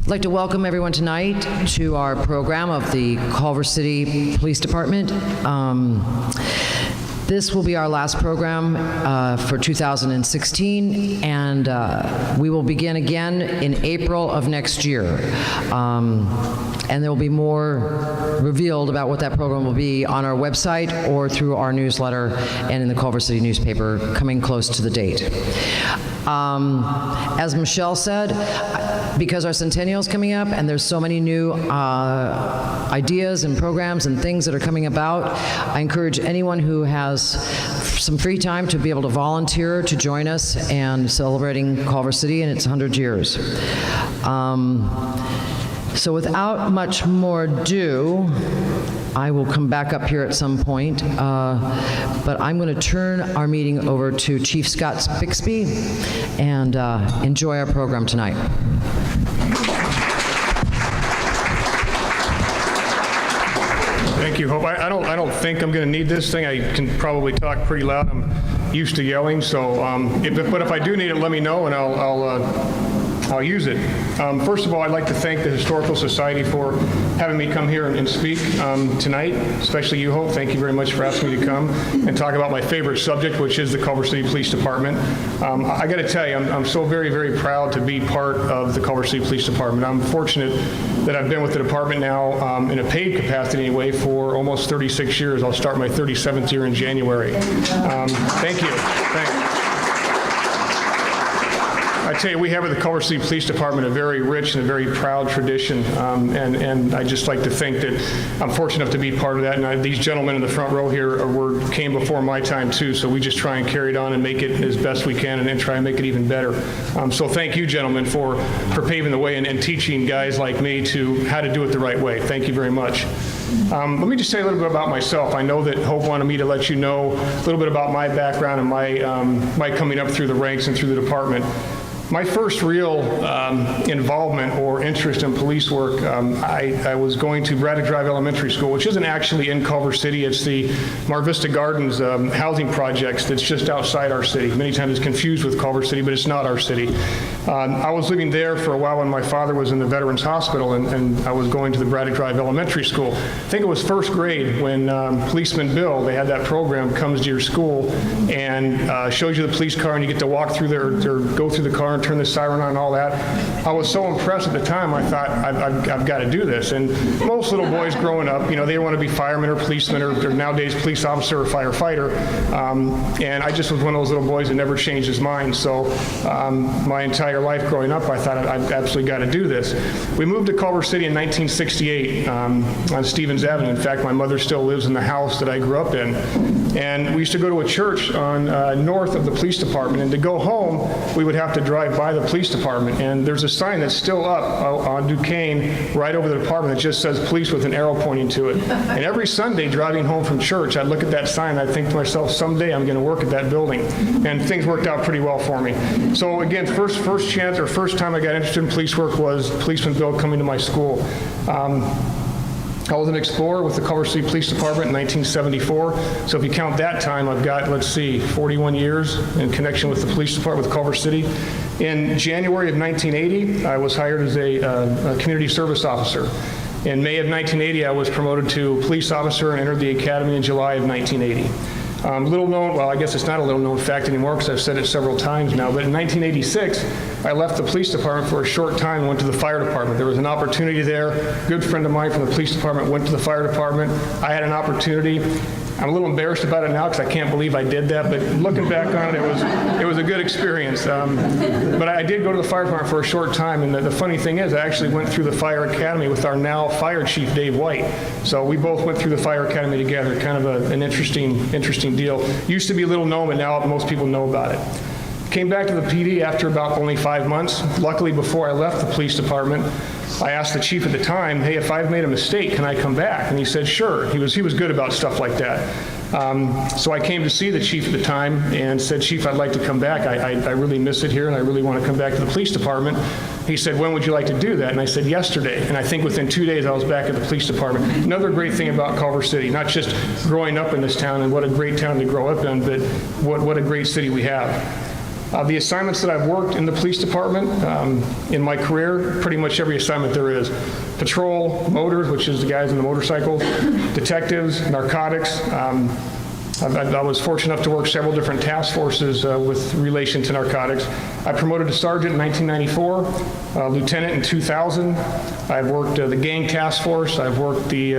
I'd like to welcome everyone tonight to our program of the Culver City Police Department. This will be our last program for 2016, and we will begin again in April of next year. And there will be more revealed about what that program will be on our website or through our newsletter and in the Culver City newspaper coming close to the date. As Michelle said, because our centennial is coming up and there's so many new ideas and programs and things that are coming about, I encourage anyone who has some free time to be able to volunteer to join us and celebrating Culver City and its 100 years. So without much more ado, I will come back up here at some point, but I'm going to turn our meeting over to Chief Scott Bixby and enjoy our program tonight. Thank you, Hope. I don't think I'm going to need this thing. I can probably talk pretty loud. I'm used to yelling, so but if I do need it, let me know, and I'll use it. First of all, I'd like to thank the Historical Society for having me come here and speak tonight, especially you, Hope. Thank you very much for asking me to come and talk about my favorite subject, which is the Culver City Police Department. I got to tell you, I'm so very, very proud to be part of the Culver City Police Department. I'm fortunate that I've been with the department now in a paid capacity anyway for almost 36 years. I'll start my 37th year in January. Thank you. Thanks. I tell you, we have at the Culver City Police Department a very rich and a very proud tradition, and I just like to think that I'm fortunate enough to be part of that. And these gentlemen in the front row here came before my time too, so we just try and carry it on and make it as best we can, and then try and make it even better. So thank you, gentlemen, for paving the way and teaching guys like me to how to do it the right way. Thank you very much. Let me just say a little bit about myself. I know that Hope wanted me to let you know a little bit about my background and my coming up through the ranks and through the department. My first real involvement or interest in police work, I was going to Braddock Drive Elementary School, which isn't actually in Culver City. It's the Mar Vista Gardens housing projects that's just outside our city. Many times it's confused with Culver City, but it's not our city. I was living there for a while when my father was in the Veterans Hospital, and I was going to the Braddock Drive Elementary School. I think it was first grade when Policeman Bill, they had that program, comes to your school and shows you the police car, and you get to walk through there or go through the car and turn the siren on and all that. I was so impressed at the time, I thought, I've got to do this. And most little boys growing up, they want to be firemen or policemen or nowadays police officer or firefighter. And I just was one of those little boys that never changed his mind. So my entire life growing up, I thought I've absolutely got to do this. We moved to Culver City in 1968 on Stevens Avenue. In fact, my mother still lives in the house that I grew up in. And we used to go to a church on north of the police department. And to go home, we would have to drive by the police department. And there's a sign that's still up on Duquesne right over the department that just says police with an arrow pointing to it. And every Sunday driving home from church, I'd look at that sign and I'd think to myself, someday I'm going to work at that building. And things worked out pretty well for me. So again, first chance or first time I got interested in police work was Policeman Bill coming to my school. I was an explorer with the Culver City Police Department in 1974. So if you count that time, I've got, 41 years in connection with the police department with Culver City. In January of 1980, I was hired as a community service officer. In May of 1980, I was promoted to police officer and entered the academy in July of 1980. Little known, well, I guess it's not a little known fact anymore because I've said it several times now, but in 1986, I left the police department for a short time and went to the fire department. There was an opportunity there. A good friend of mine from the police department went to the fire department. I had an opportunity. I'm a little embarrassed about it now because I can't believe I did that, but looking back on it, it was a good experience. But I did go to the fire department for a short time, and the funny thing is I actually went through the fire academy with our now fire chief, Dave White. So we both went through the fire academy together, kind of an interesting deal. Used to be a little known, but now most people know about it. Came back to the PD after about only 5 months. Luckily, before I left the police department, I asked the chief at the time, hey, if I've made a mistake, can I come back? And he said, sure. He was good about stuff like that. So I came to see the chief at the time and said, Chief, I'd like to come back. I really miss it here, and I really want to come back to the police department. He said, when would you like to do that? And I said, yesterday. And I think within 2 days, I was back at the police department. Another great thing about Culver City, not just growing up in this town and what a great town to grow up in, but what a great city we have. The assignments that I've worked in the police department in my career, pretty much every assignment there is. Patrol, motors, which is the guys in the motorcycles, detectives, narcotics. I was fortunate enough to work several different task forces with relation to narcotics. I promoted to sergeant in 1994, lieutenant in 2000. I've worked the gang task force. I've worked the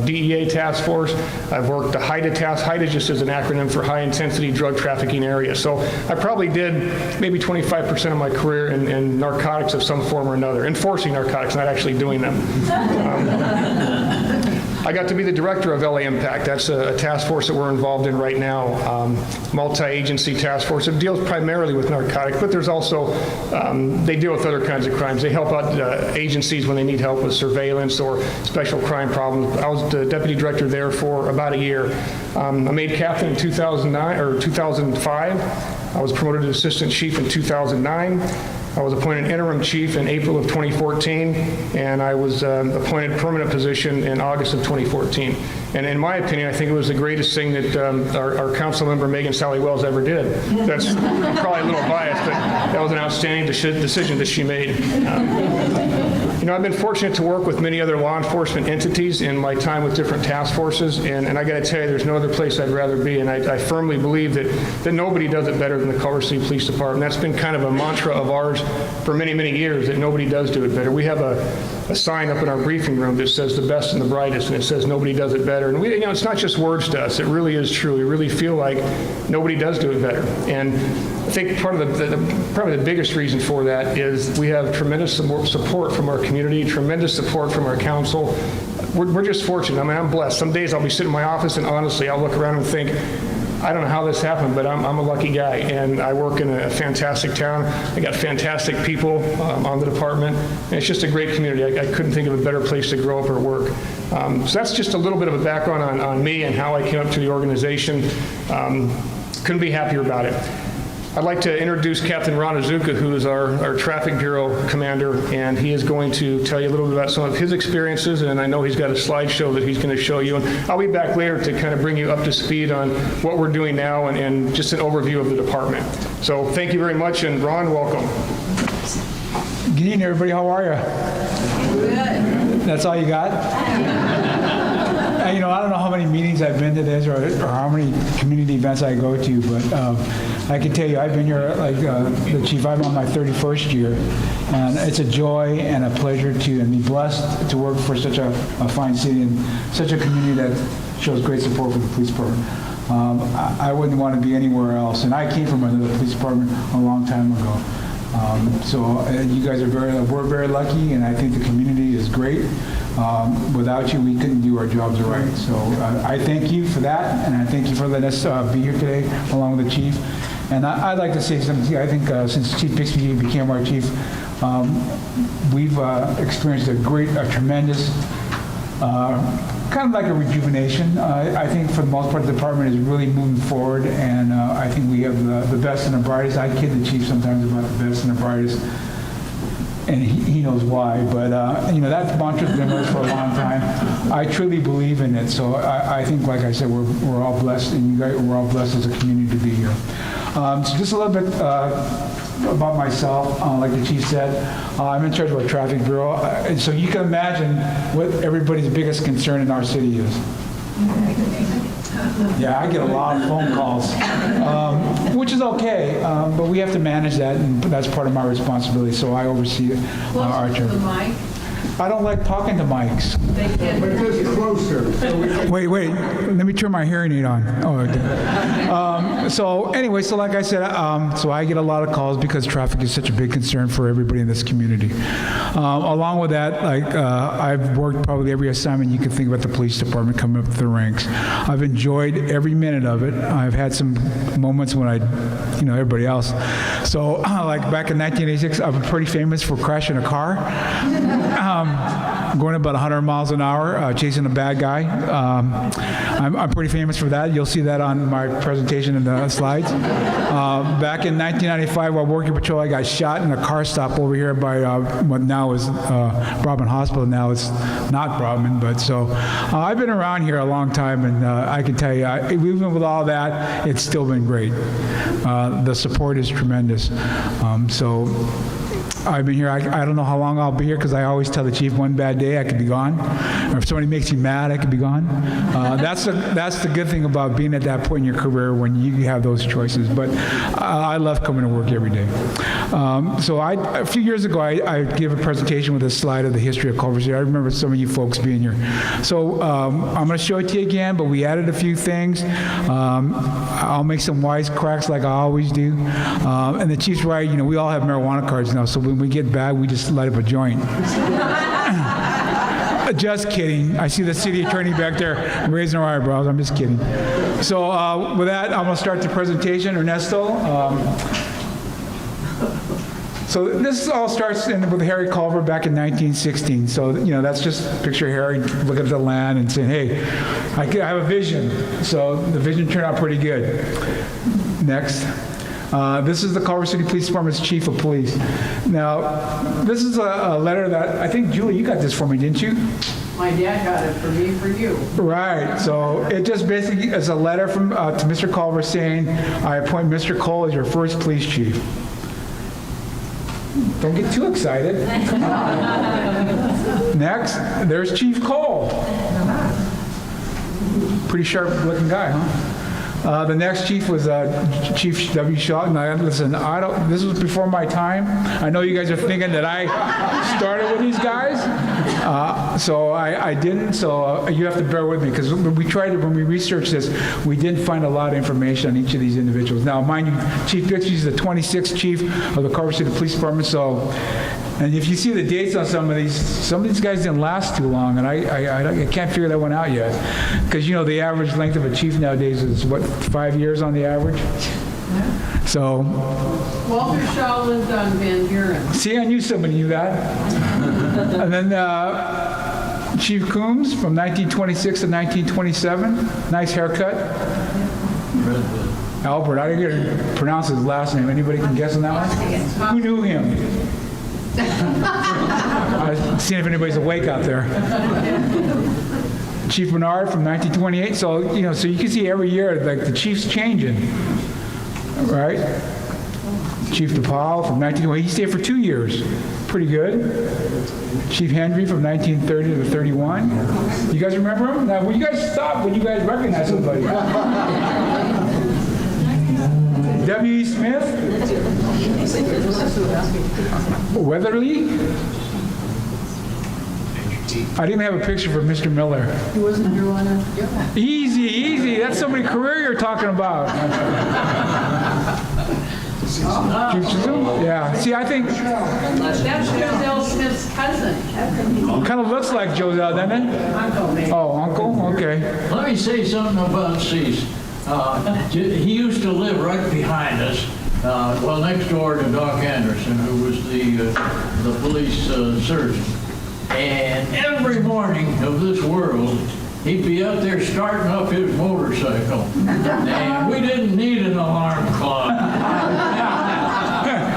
DEA task force. I've worked the HIDA task. HIDA just is an acronym for high intensity drug trafficking area. So I probably did maybe 25% of my career in narcotics of some form or another, enforcing narcotics, not actually doing them. I got to be the director of LA Impact. That's a task force that we're involved in right now, multi-agency task force. It deals primarily with narcotics, but there's also, they deal with other kinds of crimes. They help out agencies when they need help with surveillance or special crime problems. I was the deputy director there for about a year. I made captain in 2009 or 2005. I was promoted to assistant chief in 2009. I was appointed interim chief in April of 2014, and I was appointed permanent position in August of 2014. And in my opinion, I think it was the greatest thing that our council member, Megan Sally Wells, ever did. That's probably a little biased, but that was an outstanding decision that she made. You know, I've been fortunate to work with many other law enforcement entities in my time with different task forces, and I got to tell you, there's no other place I'd rather be, and I firmly believe that nobody does it better than the Culver City Police Department. That's been kind of a mantra of ours for many, many years, that nobody does do it better. We have a sign up in our briefing room that says the best and the brightest, and it says nobody does it better. And you know, it's not just words to us, it really is true. We really feel like nobody does do it better. And I think part of probably the biggest reason for that is we have tremendous support from our community, tremendous support from our council. We're just fortunate. I mean, I'm blessed. Some days I'll be sitting in my office and honestly, I'll look around and think, I don't know how this happened, but I'm a lucky guy, and I work in a fantastic town. I got fantastic people on the department, and it's just a great community. I couldn't think of a better place to grow up or work. So that's just a little bit of a background on me and how I came up to the organization. Couldn't be happier about it. I'd like to introduce Captain Ron Azuka, who is our Traffic Bureau commander, and he is going to tell you a little bit about some of his experiences, and I know he's got a slideshow that he's going to show you. And I'll be back later to kind of bring you up to speed on what we're doing now and just an overview of the department. So thank you very much, and Ron, welcome. Good evening, everybody. How are you? Good. That's all you got? You know, I don't know how many meetings I've been to this or how many community events I go to, but I can tell you I've been here, like the chief, I'm on my 31st year, and it's a joy and a pleasure and be blessed to work for such a fine city and such a community that shows great support for the police department. I wouldn't want to be anywhere else, and I came from another police department a long time ago. So you guys we're very lucky, and I think the community is great. Without you, we couldn't do our jobs right. So I thank you for that, and I thank you for letting us be here today along with the chief. And I'd like to say something. I think since Chief Bixby became our chief, we've experienced a tremendous kind of like a rejuvenation. I think for the most part the department is really moving forward, and I think we have the best and the brightest. I kid the chief sometimes about the best and the brightest, and he knows why, but you know, that mantra's been with us for a long time. I truly believe in it, so I think, like I said, we're all blessed, and you guys, we're all blessed as a community to be here. So just a little bit about myself, like the chief said, I'm in charge of our traffic bureau, and so you can imagine what everybody's biggest concern in our city is. Yeah, I get a lot of phone calls, which is okay, but we have to manage that, and that's part of my responsibility, so I oversee our traffic. I don't like talking to mics. But just closer. Wait, let me turn my hearing aid on. Oh, okay. So anyway, so like I said, so I get a lot of calls because traffic is such a big concern for everybody in this community. Along with that, like I've worked probably every assignment you can think about the police department coming up the ranks. I've enjoyed every minute of it. I've had some moments when everybody else. So like back in 1986, I'm pretty famous for crashing a car. going about 100 miles an hour, chasing a bad guy. I'm pretty famous for that. You'll see that on my presentation in the slides. Back in 1995, while working patrol, I got shot in a car stop over here by what now is Broadman Hospital. Now it's not Broadman, but so I've been around here a long time, and I can tell you, even with all that, it's still been great. The support is tremendous. So I've been here, I don't know how long I'll be here, because I always tell the chief one bad day I could be gone, or if somebody makes me mad I could be gone. That's the good thing about being at that point in your career when you have those choices. But I love coming to work every day. So a few years ago I gave a presentation with a slide of the history of Culver City. I remember some of you folks being here. So I'm going to show it to you again, but we added a few things. I'll make some wisecracks like I always do. And the chief's right, we all have marijuana cards now, so when we get back, we just light up a joint. Just kidding. I see the city attorney back there raising her eyebrows. I'm just kidding. So with that, I'm going to start the presentation. Ernesto. So this all starts with Harry Culver back in 1916. So, that's just picture Harry looking at the land and saying, hey, I have a vision. So the vision turned out pretty good. Next. This is the Culver City Police Department's chief of police. Now, this is a letter that, I think, Julie, you got this for me, didn't you? My dad got it for me, for you. Right. So it just basically is a letter from to Mr. Culver saying, I appoint Mr. Cole as your first police chief. Don't get too excited. Next, there's Chief Cole. Pretty sharp-looking guy, huh? The next chief was Chief W. Shaw. Now, listen, this was before my time. I know you guys are thinking that I started with these guys. So I didn't, so you have to bear with me, because when we researched this, we didn't find a lot of information on each of these individuals. Now, mind you, Chief Bixby is the 26th chief of the Culver City Police Department, and if you see the dates on some of these guys didn't last too long, and I can't figure that one out yet. Because, the average length of a chief nowadays is, what, 5 years on the average? So. Walter Shaw lived on Van Buren. See, I knew somebody knew that. And then Chief Coombs from 1926 to 1927. Nice haircut. Albert, I didn't get to pronounce his last name. Anybody can guess on that one? Who knew him? I've seen if anybody's awake out there. Chief Bernard from 1928. So, so you can see every year, like, the chief's changing, right? Chief DePaul from 1920. He stayed for 2 years. Pretty good. Chief Hendry from 1930 to 31. You guys remember him? Now, will you guys stop when you guys recognize somebody? W.E. Smith. Weatherly. I didn't have a picture for Mr. Miller. He wasn't here long enough to get one. Easy. That's somebody's career you're talking about. Yeah. See, I think That's Joselle Smith's cousin. kind of looks like Joselle, doesn't it? Uncle, maybe. Oh, uncle? Okay. Let me say something about Cease. He used to live right behind us, next door to Doc Anderson, who was the police surgeon. And every morning of this world, he'd be out there starting up his motorcycle. And we didn't need an alarm clock.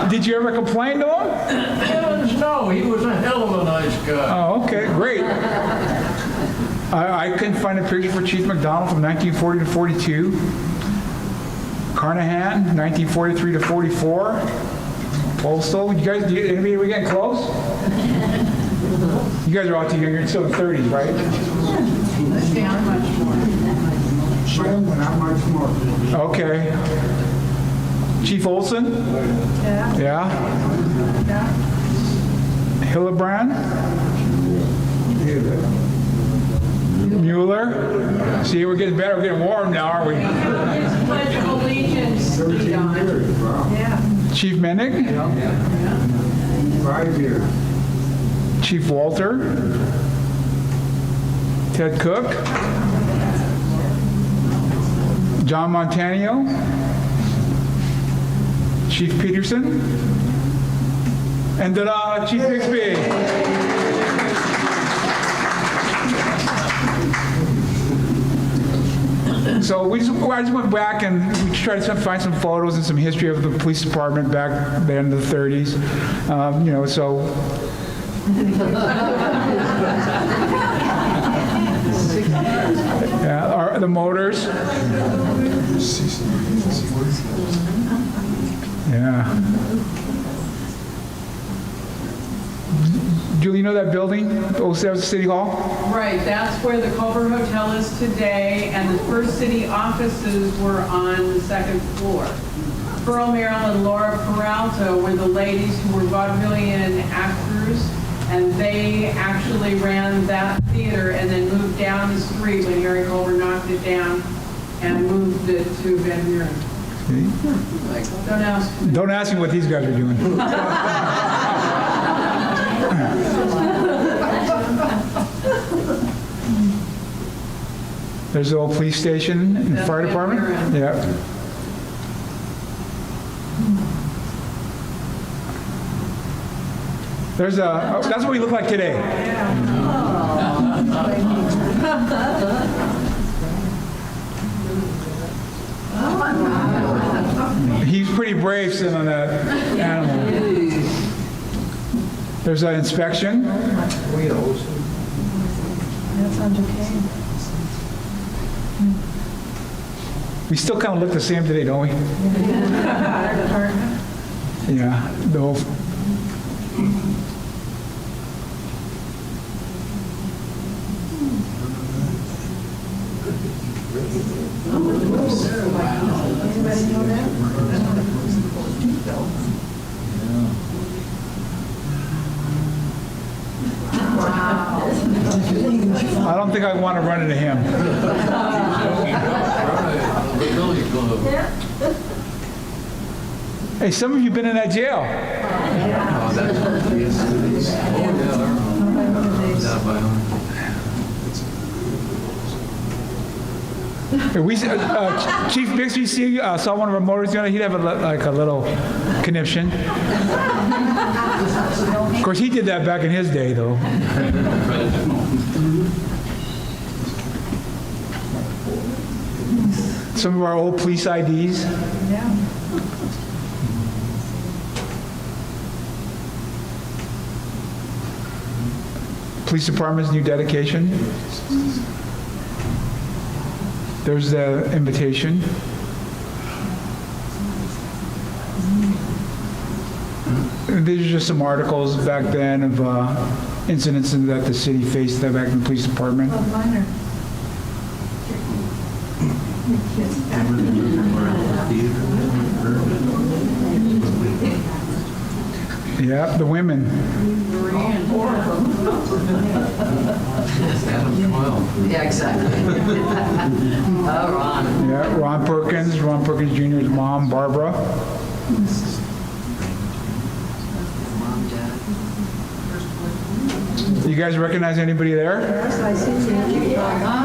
Did you ever complain to him? Heavens no, he was a hell of a nice guy. Oh, okay, great. I couldn't find a picture for Chief McDonald from 1940 to 42. Carnahan, 1943 to 44. Postal, anybody we getting close? You guys are all too young, you're still in the 30s, right? Not much more. Not much more. Okay. Chief Olson? Yeah. Hillebrand? Mueller? See, we're getting better, we're getting warm now, aren't we? His Pledge of Allegiance. 13 years, wow. Yeah. Chief Menig? 5 years. Chief Walter? Ted Cook? John Montanio? Chief Peterson? And Chief Bixby. So I just went back and we tried to find some photos and some history of the police department back then in the 30s. So. Yeah, the motors. Yeah. Julie, you know that building, the old City Hall? Right, that's where the Culver Hotel is today, and the first city offices were on the second floor. Pearl Merrill and Laura Peralta were the ladies who were vaudevillian actors, and they actually ran that theater and then moved down the street when Harry Culver knocked it down and moved it to Van Buren. Don't ask me. Don't ask me what these guys are doing. There's the old police station and That's fire Van department. Buren. Yeah. That's what we look like today. He's pretty brave sitting on that animal. There's an inspection. We still kind of look the same today, don't we? Yeah. The whole, I don't think I want to run into him. Hey, some of you been in that jail. Chief Bixby saw one of our motors, he'd have a little conniption. Of course, he did that back in his day, though. Some of our old police IDs. Police department's new dedication. There's the invitation. And these are just some articles back then of incidents that the city faced back in the police department. Yeah, the women. Yeah, exactly. Oh, Ron. Yeah, Ron Perkins Jr.'s mom, Barbara. Mom, Dad. You guys recognize anybody there?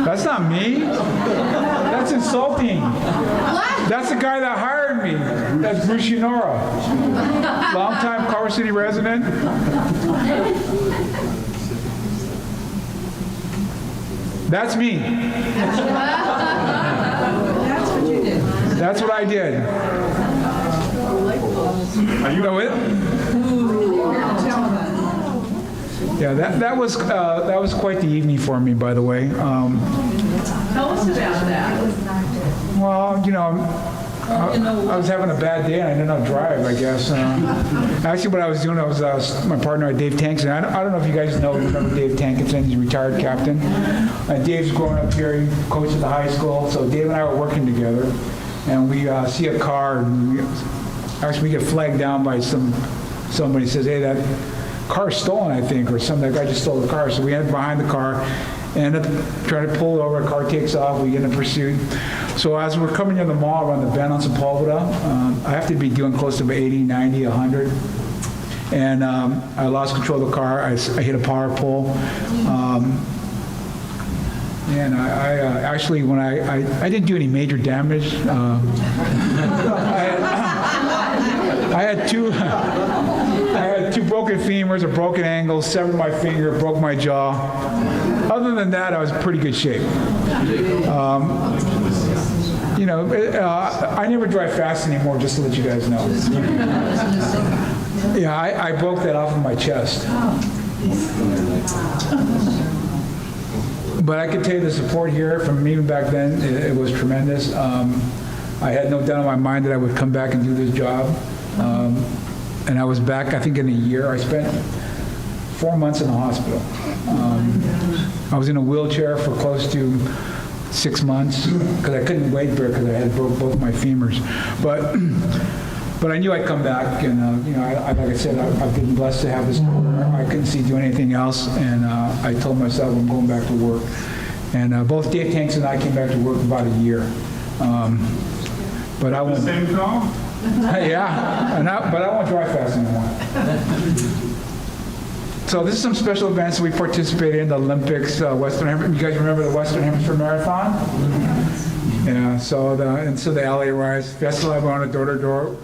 That's not me. That's insulting. That's the guy that hired me. That's Bruce Unora. Longtime Culver City resident. That's me. That's what you did. That's what I did. You know it? Yeah, that was quite the evening for me, by the way. Tell us about that. Well, I was having a bad day and I did not drive, I guess. Actually, what I was doing, my partner, Dave Tankinson. I don't know if you guys remember Dave Tankinson. He's a retired captain. Dave's growing up here. He coached at the high school. So Dave and I were working together. And we see a car. And we get flagged down by somebody says, hey, that car's stolen, I think, or something. That guy just stole the car. So we end up behind the car. End up trying to pull it over. The car takes off. We get in pursuit. So as we're coming near the mall around the bend on Sepulveda, I have to be doing close to 80, 90, 100. And I lost control of the car. I hit a power pole. And I actually, when I didn't do any major damage. I had two broken femurs, a broken ankle, severed my finger, broke my jaw. Other than that, I was in pretty good shape. You know, I never drive fast anymore, just to let you guys know. Yeah, I broke that off of my chest. But I can tell you the support here from even back then, it was tremendous. I had no doubt in my mind that I would come back and do this job. And I was back, I think, in a year. I spent 4 months in the hospital. I was in a wheelchair for close to 6 months because I couldn't weight bear because I had broke both my femurs. But I knew I'd come back, and you know, like I said, I've been blessed to have this career. I couldn't see doing anything else, and I told myself I'm going back to work. And both Dave Tanks and I came back to work about a year. But I won't. Same call? Yeah, but I won't drive fast anymore. So this is some special events we participated in, the Olympics, you guys remember the Western Hemisphere Marathon? Yeah, so the LA Rise Festival, I went on a door-to-door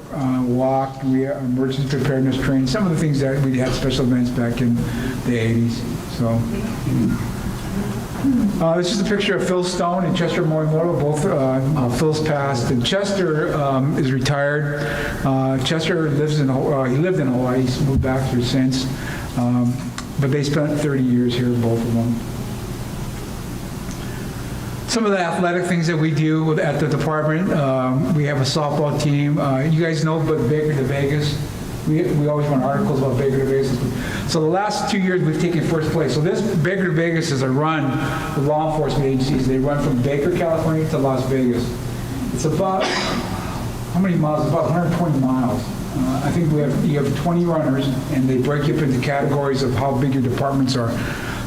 walk, we had emergency preparedness training, some of the things that we had special events back in the 80s, so. This is a picture of Phil Stone and Chester Morimoto, both Phil's passed, and Chester is retired. Chester lives in, he lived in Hawaii, he's moved back here since, but they spent 30 years here, both of them. Some of the athletic things that we do at the department, we have a softball team. You guys know about Baker to Vegas. We always run articles about Baker to Vegas. So the last 2 years we've taken first place. So this Baker to Vegas is a run with law enforcement agencies. They run from Baker, California to Las Vegas. It's about, how many miles? About 120 miles. I think you have 20 runners, and they break you up into categories of how big your departments are.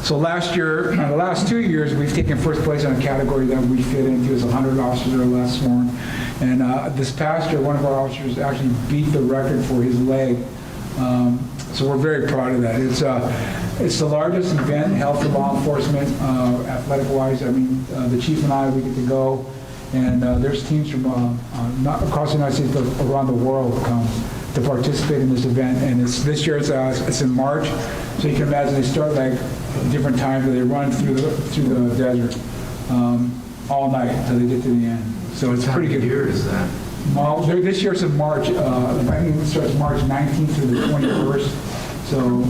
So last year, the last 2 years, we've taken first place on a category that we fit into as 100 officers or less sworn. And this past year, one of our officers actually beat the record for his leg. So we're very proud of that. It's the largest event held for law enforcement, athletic-wise. I mean, the chief and I, we get to go, and there's teams from not across the United States, but around the world come to participate in this event. And this year it's in March, so you can imagine they start like different times, where they run through the desert all night until they get to the end. So it's pretty good. What year is that? Well, this year it's in March. I think it starts March 19th through the 21st. So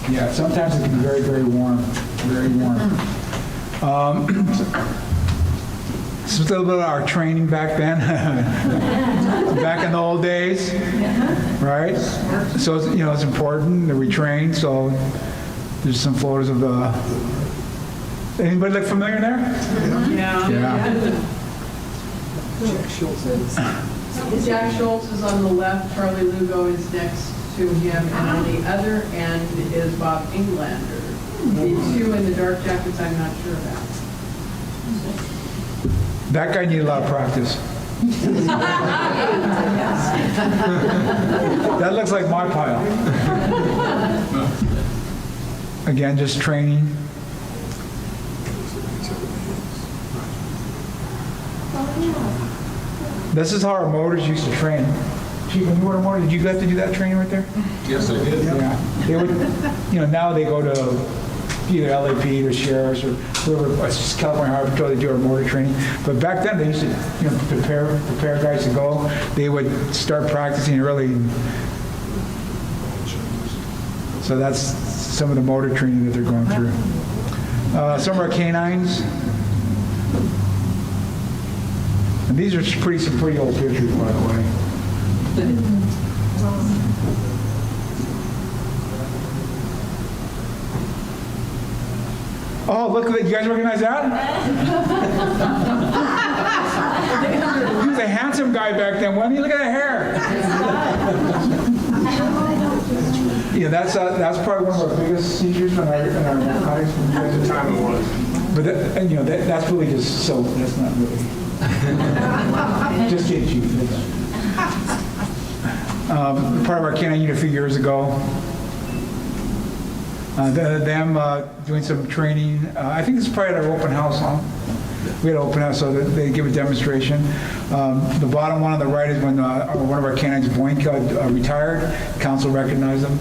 yeah, sometimes it can be very, very warm, very warm. So a little bit of our training back then, back in the old days, right? So it's, you know, it's important that we train. So there's some photos of the. Anybody look familiar there? Yeah. Jack Schultz is on the left, Charlie Lugo is next to him, and on the other end is Bob Englander. The two in the dark jackets I'm not sure about. That guy needed a lot of practice. That looks like my pile. Again, just training. This is how our motors used to train. Chief, when you were a motor, did you have to do that training right there? Yes, I did. Yeah. They would, you know, now they go to either LAP or sheriffs or whoever, California Highway Patrol, they do our motor training. But back then, they used to, you know, prepare guys to go. They would start practicing early. So that's some of the motor training that they're going through. Some of our canines. And these are some pretty old pictures, by the way. Oh, look at that. You guys recognize that? He was a handsome guy back then, wasn't he? Look at that hair. Yeah, that's probably one of our biggest seizures in our narcotics. At the time it was. But and, you know, that's really just so. That's not really. Just kidding, Chief. Part of our canine unit a few years ago. Them doing some training. I think it's probably at our open house, huh? We had an open house, so that they give a demonstration. The bottom one on the right is when one of our canines, Boink, retired. Council recognized him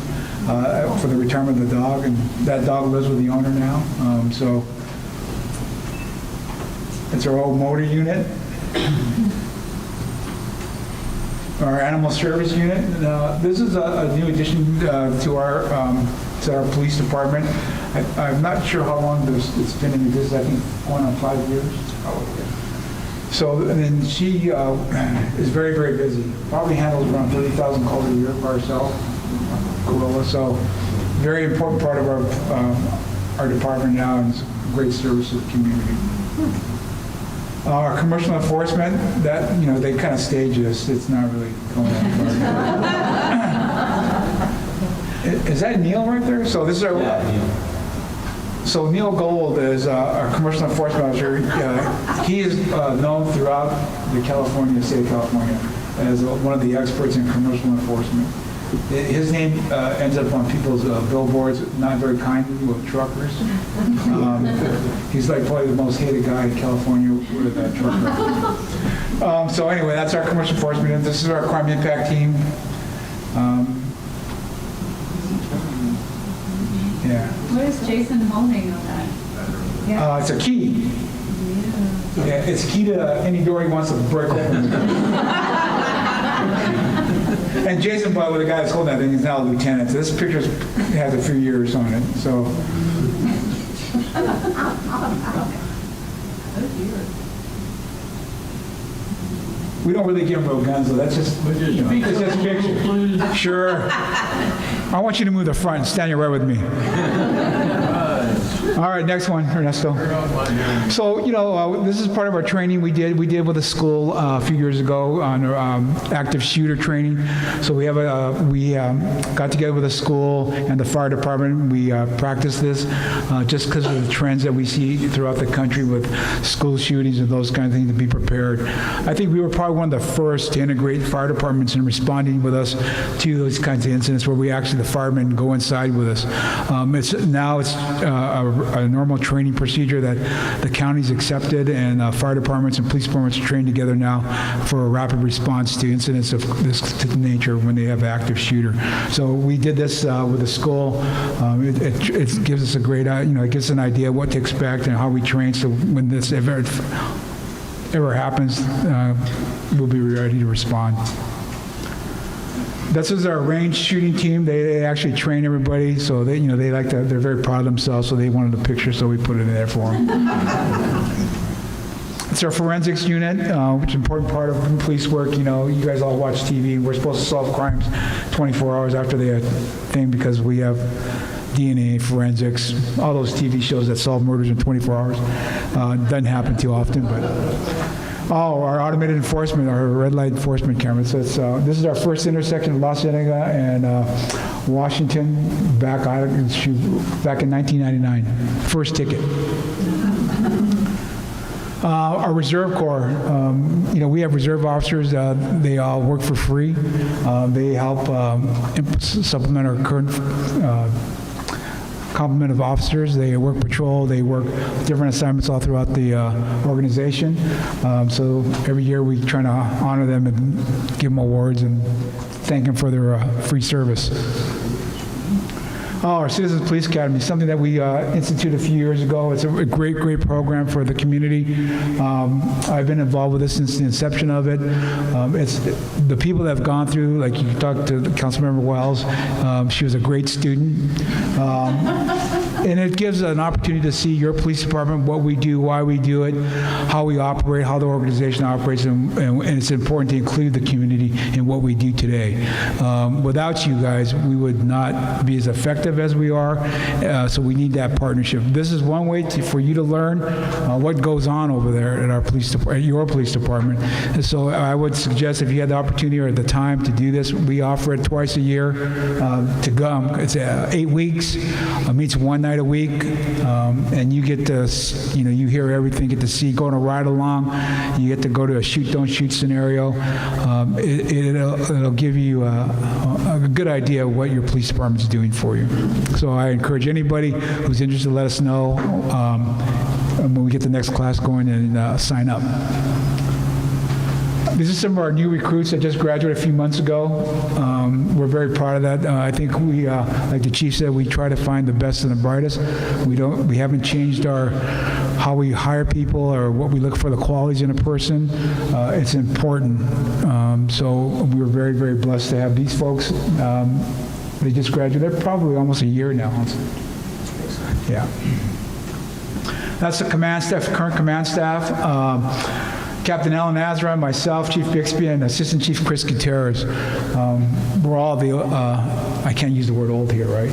for the retirement of the dog, and that dog lives with the owner now. So it's our old motor unit. Our animal service unit. This is a new addition to our police department. I'm not sure how long it's been in existence. I think going on 5 years. So, and then she is very, very busy. Probably handles around 30,000 calls a year by herself. Corolla. So, very important part of our department now, and it's a great service to the community. Our commercial enforcement, that, they kind of stage this. It's not really going on. Is that Neil right there? So this is our. So Neil Gold is our commercial enforcement officer. He is known throughout the state of California as one of the experts in commercial enforcement. His name ends up on people's billboards, not very kindly, with truckers. He's like probably the most hated guy in California with a trucker. So anyway, that's our commercial enforcement. And this is our crime impact team. Yeah. What is Jason holding on that? It's a key. Yeah, it's a key to any door he wants to break open. And Jason, by the way, the guy that's holding that thing, is now a lieutenant. So this picture has a few years on it. So. We don't really give them real guns, though. That's just, it's just a picture. Sure. I want you to move the front and stand here right with me. All right, next one, Ernesto. So, this is part of our training we did with the school a few years ago on active shooter training. So we got together with the school and the fire department. We practiced this just because of the trends that we see throughout the country with school shootings and those kind of things, to be prepared. I think we were probably one of the first to integrate fire departments in responding with us to those kinds of incidents where we actually, the firemen, go inside with us. It's a normal training procedure that the county's accepted, and fire departments and police departments are trained together now for a rapid response to incidents of this nature when they have active shooter. So we did this with the school. It gives us a great, it gives us an idea of what to expect and how we train. So when this ever happens, we'll be ready to respond. This is our range shooting team. They actually train everybody, so they're very proud of themselves, so they wanted a picture, so we put it in there for them. It's our forensics unit, which is an important part of police work. You guys all watch TV. We're supposed to solve crimes 24 hours after they thing, because we have DNA, forensics, all those TV shows that solve murders in 24 hours. Doesn't happen too often, but... Oh, our automated enforcement, our red light enforcement cameras. So this is our first intersection of Los Angeles and Washington back in 1999. First ticket. Our Reserve Corps, we have reserve officers. They all work for free. They help supplement our current complement of officers. They work patrol. They work different assignments all throughout the organization. So every year we try to honor them and give them awards and thank them for their free service. Our Citizens Police Academy, something that we instituted a few years ago. It's a great, great program for the community. I've been involved with this since the inception of it. It's the people that have gone through, like you talked to Councilmember Wells. She was a great student. And it gives an opportunity to see your police department, what we do, why we do it, how we operate, how the organization operates, and it's important to include the community in what we do today. Without you guys, we would not be as effective as we are, so we need that partnership. This is one way for you to learn what goes on over there at our police department, your police department. And so I would suggest, if you had the opportunity or the time to do this, we offer it twice a year to come. It's 8 weeks, meets one night a week, and you get to, you hear everything, get to see, go on a ride along, you get to go to a shoot, don't shoot scenario. It'll give you a good idea of what your police department is doing for you. So I encourage anybody who's interested to let us know when we get the next class going and sign up. These are some of our new recruits that just graduated a few months ago. We're very proud of that. I think we, like the chief said, we try to find the best and the brightest. We haven't changed how we hire people or what we look for, the qualities in a person. It's important. So we're very, very blessed to have these folks. They just graduated. They're probably almost a year now. Yeah. That's the command staff, current command staff. Captain Alan Azra, myself, Chief Bixby, and Assistant Chief Chris Gutierrez. We're all I can't use the word old here, right?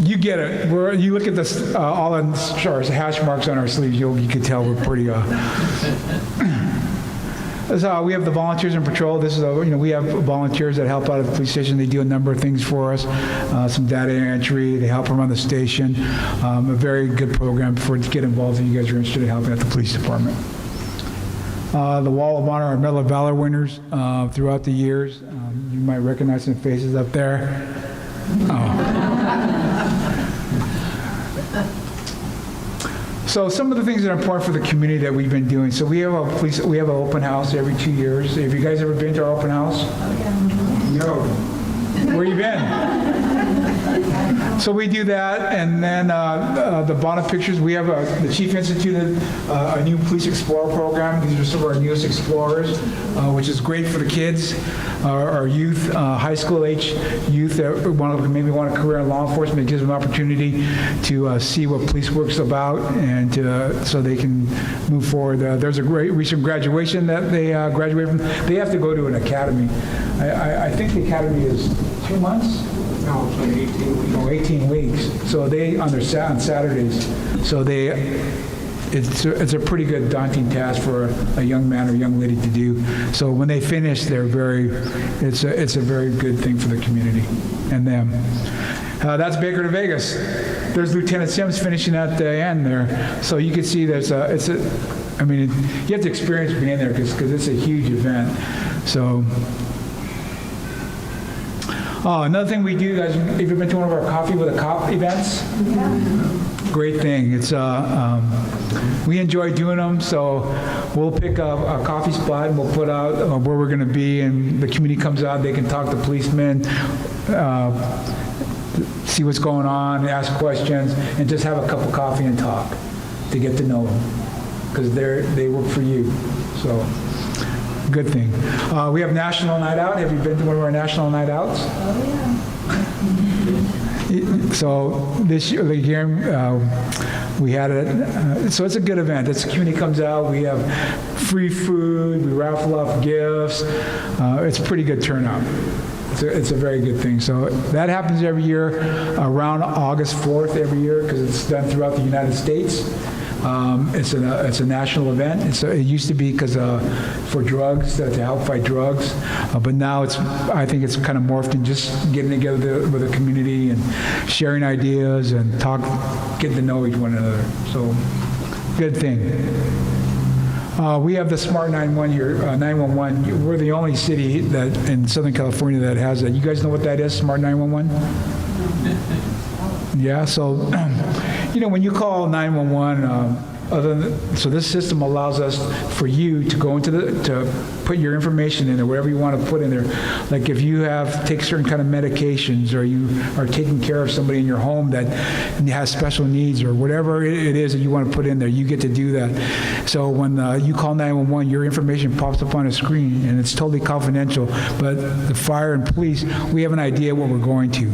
You get it. You look at this, all the hash marks on our sleeves, you can tell we're pretty... we have the volunteers in patrol. This is we have volunteers that help out at the police station. They do a number of things for us, some data entry. They help run the station. A very good program to get involved if you guys are interested in helping at the police department. The Wall of Honor, our Medal of Valor winners throughout the years. You might recognize some faces up there. So some of the things that are important for the community that we've been doing. So we have an open house every 2 years. Have you guys ever been to our open house? No. Where you been? So we do that, and then the bottom pictures, we have the chief instituted a new police explorer program. These are some of our newest explorers, which is great for the kids, our youth, high school age youth that maybe want a career in law enforcement. It gives them an opportunity to see what police work's about, and so they can move forward. There's a great recent graduation that they graduate from. They have to go to an academy. I think the academy is 2 months. No, it's like 18 weeks. Oh, 18 weeks. So they on Saturdays. So it's a pretty good daunting task for a young man or young lady to do. So when they finish, it's a very good thing for the community and them. That's Baker to Vegas. There's Lieutenant Sims finishing at the end there. So you can see you have to experience being there because it's a huge event. So. Oh, another thing we do, guys, have you been to one of our Coffee with a Cop events? Yeah. Great thing. It's we enjoy doing them, so we'll pick a coffee spot and we'll put out where we're going to be, and the community comes out. They can talk to policemen, see what's going on, ask questions, and just have a cup of coffee and talk to get to know them because they work for you. So. Good thing. We have National Night Out. Have you been to one of our National Night Outs? Oh, yeah. So this year, again, we had it. So it's a good event. The community comes out. We have free food. We raffle off gifts. It's a pretty good turnout. It's a very good thing. So that happens every year around August 4th every year because it's done throughout the United States. It's a national event. It used to be because for drugs to help fight drugs, but now I think it's kind of morphed in just getting together with the community and sharing ideas and getting to know each one another. So good thing. We have the Smart 911 here. 911. We're the only city that in Southern California that has that. You guys know what that is? Smart 911. Yeah. So. When you call 911, so this system allows us for you to go to put your information in there, whatever you want to put in there. Like if you take certain kind of medications, or you are taking care of somebody in your home that has special needs, or whatever it is that you want to put in there, you get to do that. So when you call 911, your information pops up on a screen, and it's totally confidential. But the fire and police, we have an idea what we're going to.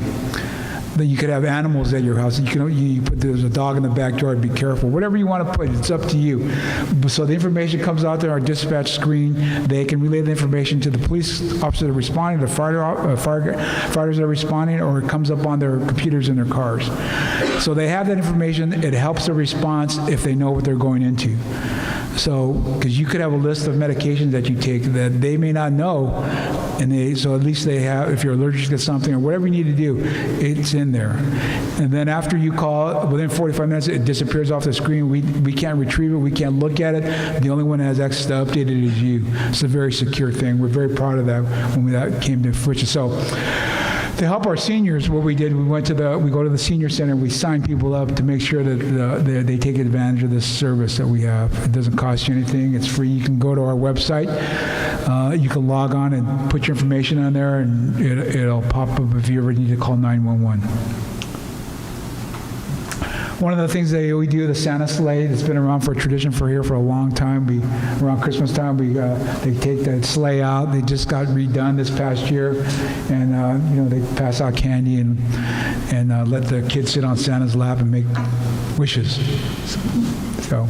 That you could have animals at your house. There's a dog in the backyard, be careful. Whatever you want to put, it's up to you. So the information comes out there on our dispatch screen. They can relay the information to the police officers that are responding, the fighters that are responding, or it comes up on their computers in their cars. So they have that information. It helps the response if they know what they're going into. So, because you could have a list of medications that you take that they may not know, so at least they have, if you're allergic to something or whatever you need to do, it's in there. And then after you call, within 45 minutes, it disappears off the screen. We can't retrieve it. We can't look at it. The only one that has access to update it is you. It's a very secure thing. We're very proud of that when that came to fruition. So To help our seniors, what we did, we go to the senior center, and we sign people up to make sure that they take advantage of this service that we have. It doesn't cost you anything. It's free. You can go to our website. You can log on and put your information on there, and it'll pop up if you ever need to call 911. One of the things that we do, the Santa sleigh, that's been around for a tradition here for a long time. Around Christmas time, they take that sleigh out. They just got redone this past year, and they pass out candy and let the kids sit on Santa's lap and make wishes. So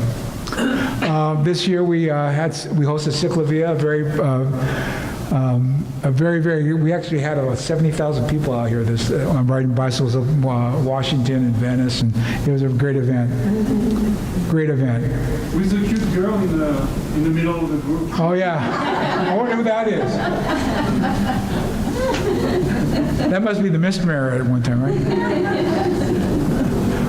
this year we hosted Ciclavia, we actually had about 70,000 people out here riding bicycles of Washington and Venice, and it was a great event. Great event. With the cute girl in the middle of the group. Oh yeah, I wonder who that is. That must be the Miss Mayor at one time, right?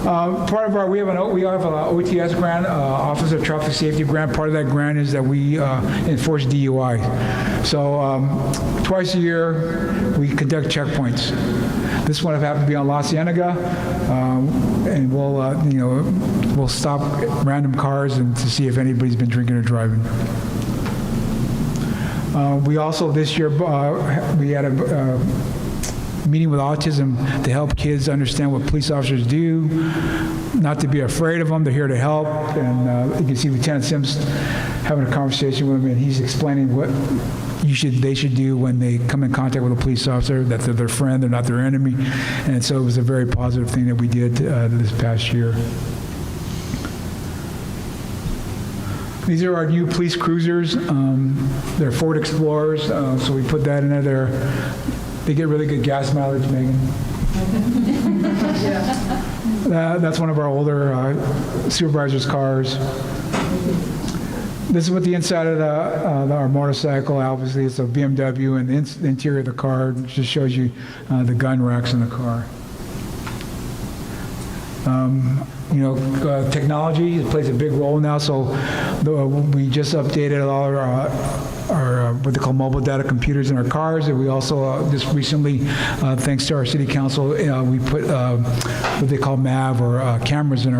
We have an OTS grant, Office of Traffic Safety grant. Part of that grant is that we enforce DUI. So twice a year we conduct checkpoints. This one happened to be on La Cienega, and we'll stop random cars and to see if anybody's been drinking or driving. We also this year we had a meeting with autism to help kids understand what police officers do, not to be afraid of them. They're here to help. And you can see Lieutenant Sims having a conversation with them, and he's explaining what they should do when they come in contact with a police officer, that they're their friend, they're not their enemy. And so it was a very positive thing that we did this past year. These are our new police cruisers. They're Ford Explorers, so we put that in there. They get really good gas mileage, Megan. That's one of our older supervisor's cars. This is what the inside of our motorcycle, obviously it's a BMW, and the interior of the car just shows you the gun racks in the car. Technology plays a big role now, so we just updated all our what they call mobile data computers in our cars, and we also just recently, thanks to our city council, we put what they call MAV, or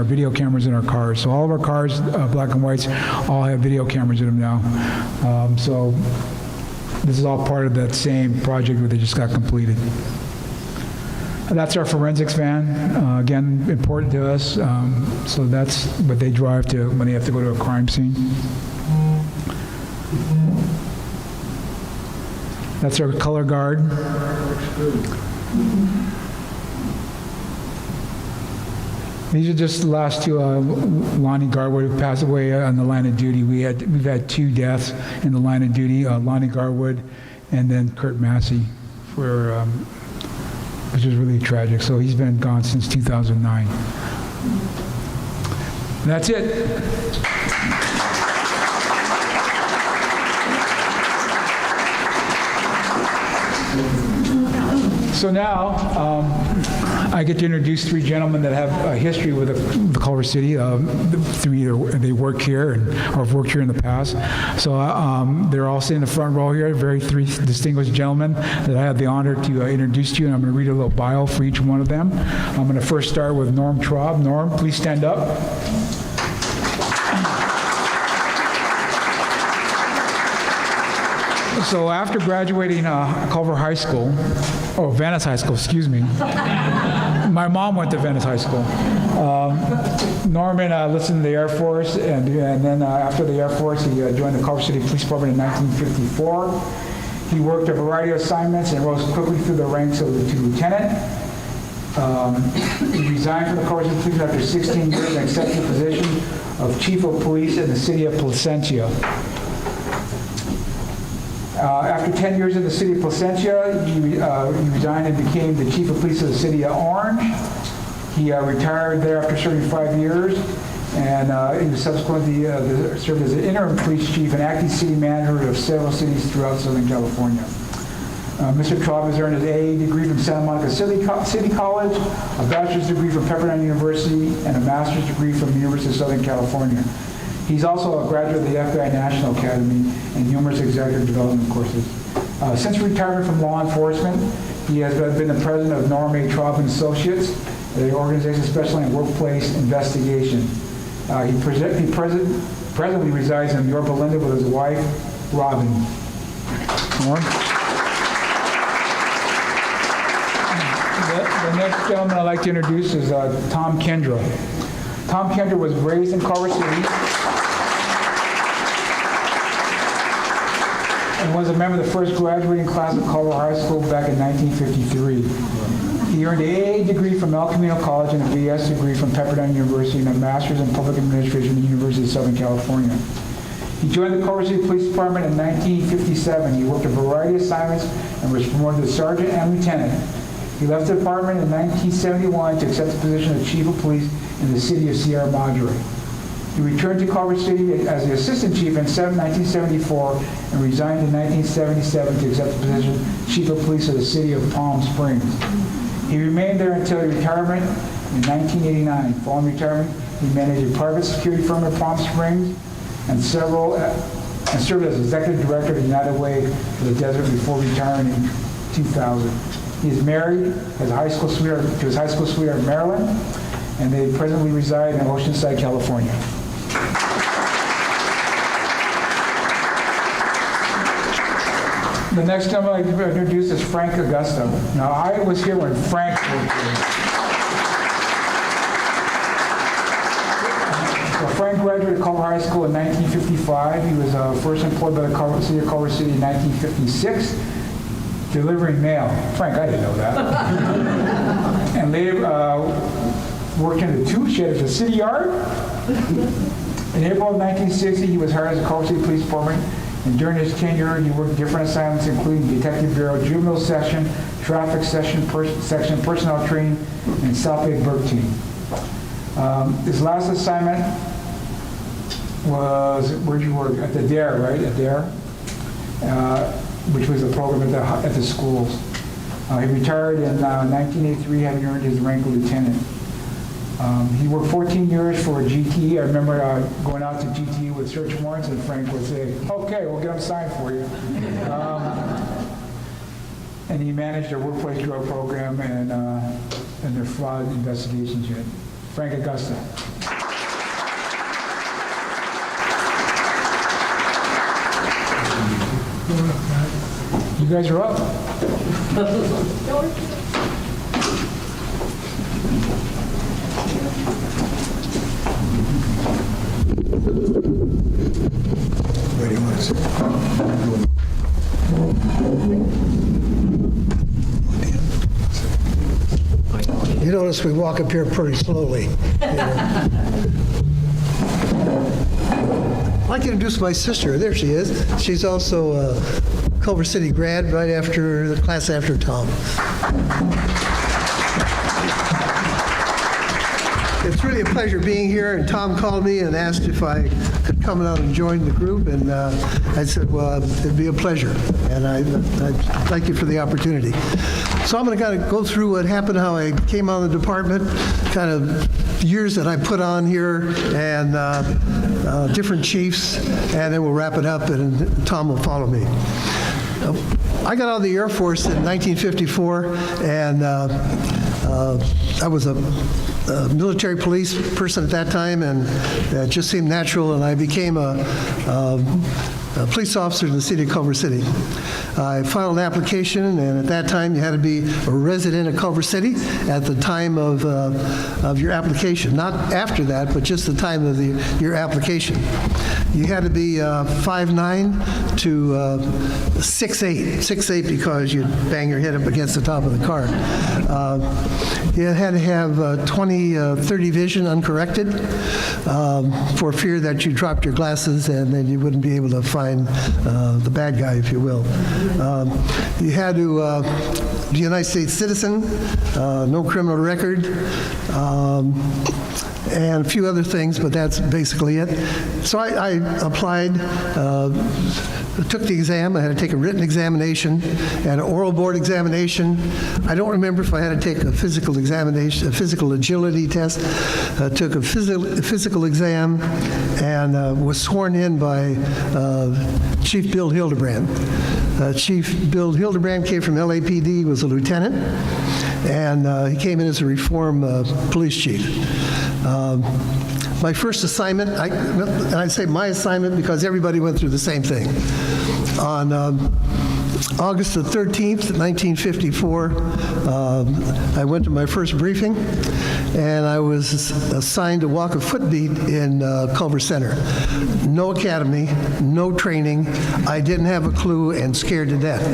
video cameras in our cars. So all of our cars, black and whites, all have video cameras in them now. So this is all part of that same project that they just got completed. That's our forensics van, again, important to us. So that's what they drive to when they have to go to a crime scene. That's our color guard. These are just the last two. Lonnie Garwood, who passed away on the line of duty. We've had 2 deaths in the line of duty. Lonnie Garwood, and then Kurt Massey, which is really tragic. So he's been gone since 2009. And that's it. So now, I get to introduce 3 gentlemen that have a history with the Culver City. They work here or have worked here in the past. So they're all sitting in the front row here, 3 distinguished gentlemen that I have the honor to introduce to you, and I'm going to read a little bio for each one of them. I'm going to first start with Norm Traub. Norm, please stand up. So after graduating Culver High School, Venice High School, excuse me. My mom went to Venice High School. Norman listened to the Air Force, and then after the Air Force, he joined the Culver City Police Department in 1954. He worked a variety of assignments and rose quickly through the ranks to lieutenant. He resigned from the Culver City Police after 16 years and accepted the position of Chief of Police in the city of Placentia. After 10 years in the city of Placentia, he resigned and became the chief of police of the city of Orange. He retired there after serving 5 years, and he was subsequently served as an interim police chief and acting city manager of several cities throughout Southern California. Mr. Traub has earned his AA degree from Santa Monica City College, a bachelor's degree from Pepperdine University, and a master's degree from the University of Southern California. He's also a graduate of the FBI National Academy and numerous executive development courses. Since retirement from law enforcement, He has been the president of Norm A. Traub and Associates, the organization specializing in workplace investigation. He presently resides in Yorba Linda with his wife, Robin. Norm? The next gentleman I'd like to introduce is Tom Kendra. Tom Kendra was raised in Culver City and was a member of the first graduating class of Culver High School back in 1953. He earned an AA degree from El Camino College and a BS degree from Pepperdine University and a master's in public administration from the University of Southern California. He joined the Culver City Police Department in 1957. He worked a variety of assignments and was promoted to sergeant and lieutenant. He left the department in 1971 to accept the position of chief of police in the city of Sierra Madre. He returned to Culver City as the assistant chief in 1974 and resigned in 1977 to accept the position of chief of police of the city of Palm Springs. He remained there until his retirement in 1989. Following retirement, he managed a private security firm in Palm Springs and served as executive director of United Way for the Desert before retiring in 2000. He is married, has a high school sweetheart to his high school sweetheart in Maryland, and they presently reside in Oceanside, California. The next gentleman I'd like to introduce is Frank Augusto. Now, I was here when Frank worked here. So Frank graduated Culver High School in 1955. He was first employed by the city of Culver City in 1956, delivering mail. Frank, I didn't know that. And later worked in the tool shed as a city yard. In April of 1960, he was hired as a Culver City Police Department. And during his tenure, he worked different assignments, including Detective Bureau, Juvenile Section, Traffic Section, Personnel Training, and South Bay Burke Team. His last assignment was, where'd you work? At the DARE, right? At DARE, which was a program at the schools. He retired in 1983, having earned his rank of lieutenant. He worked 14 years for GT. I remember going out to GT with search warrants, and Frank would say, "Okay, we'll get them signed for you." And he managed their workplace drug program and their fraud investigations unit. Frank Augusto. You guys are up. Where do you want to sit? You notice we walk up here pretty slowly. I'd like to introduce my sister. There she is. She's also a Culver City grad, right after the class after Tom. It's really a pleasure being here, and Tom called me and asked if I could come out and join the group, and I said, well, it'd be a pleasure, and I thank you for the opportunity. So I'm going to kind of go through what happened, how I came on the department, kind of years that I put on here, and different chiefs, and then we'll wrap it up, and Tom will follow me. I got out of the Air Force in 1954, and I was a military police person at that time, and it just seemed natural, and I became a police officer in the city of Culver City. I filed an application, and at that time you had to be a resident of Culver City at the time of your application. Not after that, but just the time of your application. You had to be 5'9" to 6'8", 6'8" because you'd bang your head up against the top of the car. You had to have 20/30 vision uncorrected for fear that you dropped your glasses and then you wouldn't be able to find the bad guy, if you will. You had to be a United States citizen, no criminal record, and a few other things, but that's basically it. So I applied, took the exam. I had to take a written examination and an oral board examination. I don't remember if I had to take a physical examination, a physical agility test. Took a physical exam and was sworn in by Chief Bill Hildebrand. Chief Bill Hildebrand came from LAPD, was a lieutenant, and he came in as a reform police chief. My first assignment, and I say my assignment because everybody went through the same thing. On August the 13th, 1954, I went to my first briefing, and I was assigned to walk a footbeat in Culver Center. No academy, no training. I didn't have a clue and scared to death.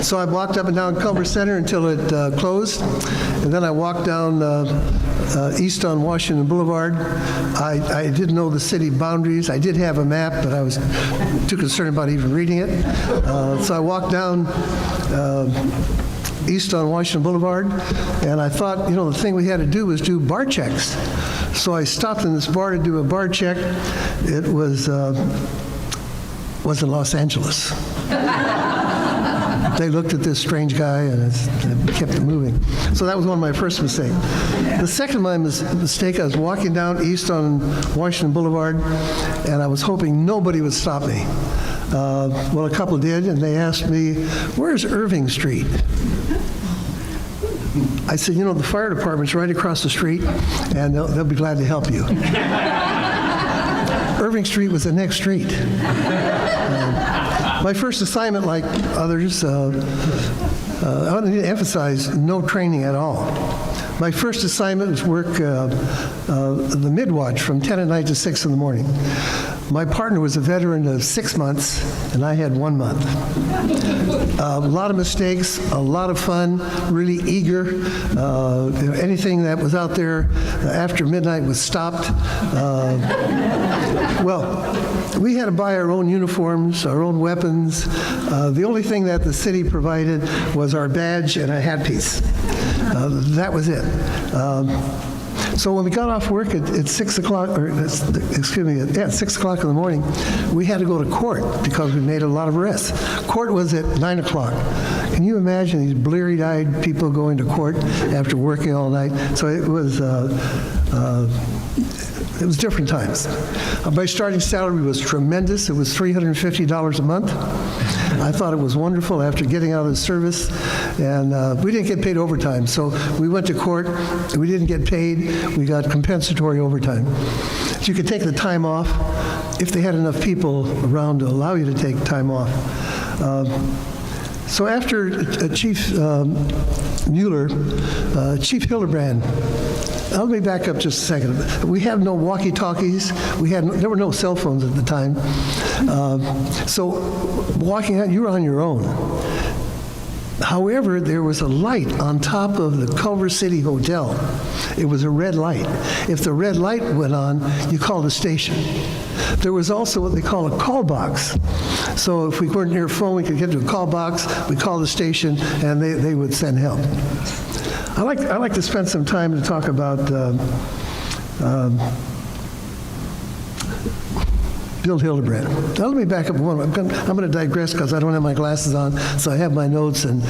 So I walked up and down Culver Center until it closed, and then I walked down east on Washington Boulevard. I didn't know the city boundaries. I did have a map, but I was too concerned about even reading it. So I walked down east on Washington Boulevard, and I thought, the thing we had to do was do bar checks. So I stopped in this bar to do a bar check. It was in Los Angeles. They looked at this strange guy and it kept it moving. So that was one of my first mistakes. The second mistake, I was walking down east on Washington Boulevard, and I was hoping nobody would stop me. Well, a couple did, and they asked me, "Where's Irving Street?" I said, the fire department's right across the street, and they'll be glad to help you. Irving Street was the next street. My first assignment, like others, I want to emphasize no training at all. My first assignment was work the mid-watch from 10 at night to 6 in the morning. My partner was a veteran of 6 months, and I had 1 month. A lot of mistakes, a lot of fun, really eager. Anything that was out there after midnight was stopped. We had to buy our own uniforms, our own weapons. The only thing that the city provided was our badge and a hat piece. That was it. So when we got off work at 6 o'clock, at 6 o'clock in the morning, we had to go to court because we made a lot of arrests. Court was at 9 o'clock. Can you imagine these bleary-eyed people going to court after working all night? So it was different times. My starting salary was tremendous. It was $350 a month. I thought it was wonderful after getting out of the service, and we didn't get paid overtime. So we went to court. We didn't get paid. We got compensatory overtime. So you could take the time off if they had enough people around to allow you to take time off. So after Chief Mueller, Chief Hildebrand, let me back up just a second. We have no walkie-talkies. There were no cell phones at the time. So walking out, you were on your own. However, there was a light on top of the Culver City Hotel. It was a red light. If the red light went on, you called the station. There was also what they call a call box. So if we weren't near a phone, we could get to a call box, we call the station, and they would send help. I like to spend some time to talk about Bill Hildebrand. Now let me back up one. I'm going to digress because I don't have my glasses on, so I have my notes. And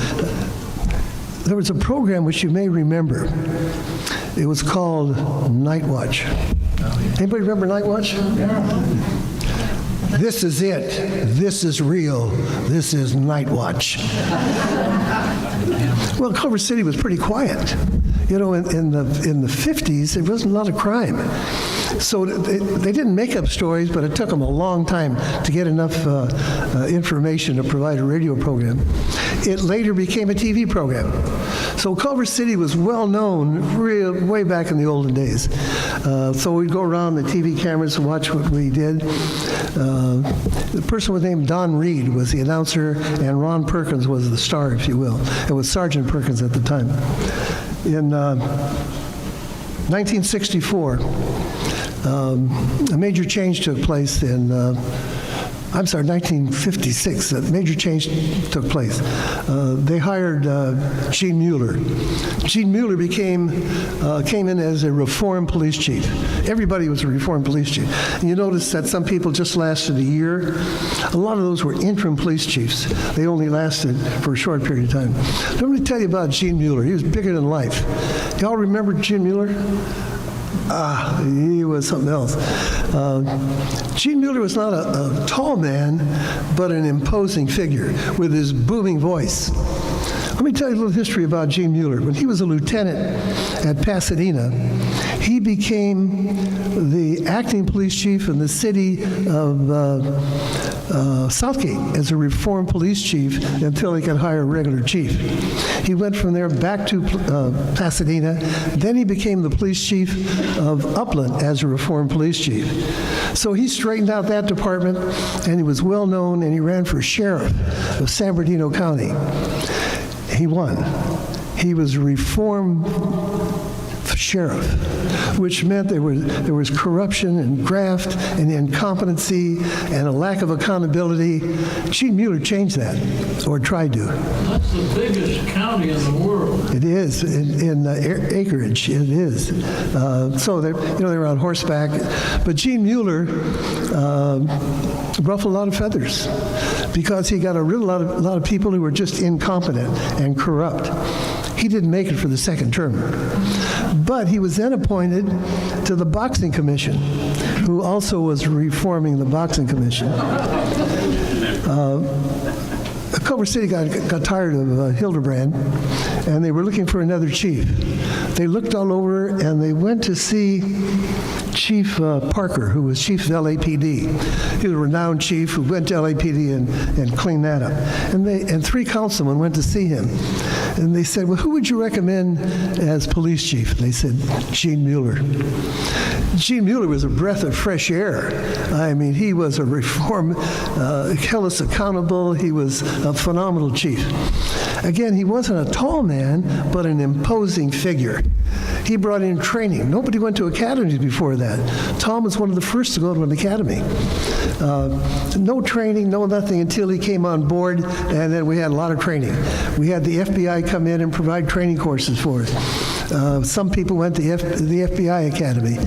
there was a program which you may remember. It was called Night Watch. Anybody remember Night Watch? Yeah. This is it. This is real. This is Night Watch. Well, Culver City was pretty quiet. In the 50s, there wasn't a lot of crime. So they didn't make up stories, but it took them a long time to get enough information to provide a radio program. It later became a TV program. So Culver City was well known way back in the olden days. So we'd go around the TV cameras and watch what we did. The person was named Don Reed was the announcer, and Ron Perkins was the star, if you will. It was Sergeant Perkins at the time. In 1964, a major change took place in 1956, a major change took place. They hired Gene Mueller. Gene Mueller came in as a reform police chief. Everybody was a reform police chief. And you notice that some people just lasted a year. A lot of those were interim police chiefs. They only lasted for a short period of time. Let me tell you about Gene Mueller. He was bigger than life. Y'all remember Gene Mueller? He was something else. Gene Mueller was not a tall man, but an imposing figure with his booming voice. Let me tell you a little history about Gene Mueller. When he was a lieutenant at Pasadena, he became the acting police chief in the city of Southgate as a reformed police chief until he could hire a regular chief. He went from there back to Pasadena. Then he became the police chief of Upland as a reformed police chief. So he straightened out that department, and he was well known, and he ran for sheriff of San Bernardino County. He won. He was a reformed sheriff, which meant there was corruption and graft and incompetency and a lack of accountability. Gene Mueller changed that, or tried to. That's the biggest county in the world. It is in acreage. It is. So they were on horseback, but Gene Mueller ruffled a lot of feathers because he got a lot of people who were just incompetent and corrupt. He didn't make it for the second term. But he was then appointed to the Boxing Commission, who also was reforming the Boxing Commission. Culver City got tired of Hildebrand, and they were looking for another chief. They looked all over, and they went to see Chief Parker, who was chief of LAPD. He was a renowned chief who went to LAPD and cleaned that up. And 3 councilmen went to see him. And they said, well, who would you recommend as police chief? And they said, Gene Mueller. Gene Mueller was a breath of fresh air. I mean, he was a reform, held us accountable. He was a phenomenal chief. Again, he wasn't a tall man, but an imposing figure. He brought in training. Nobody went to academies before that. Tom was one of the first to go to an academy. No training, no nothing until he came on board, and then we had a lot of training. We had the FBI come in and provide training courses for us. Some people went to the FBI Academy.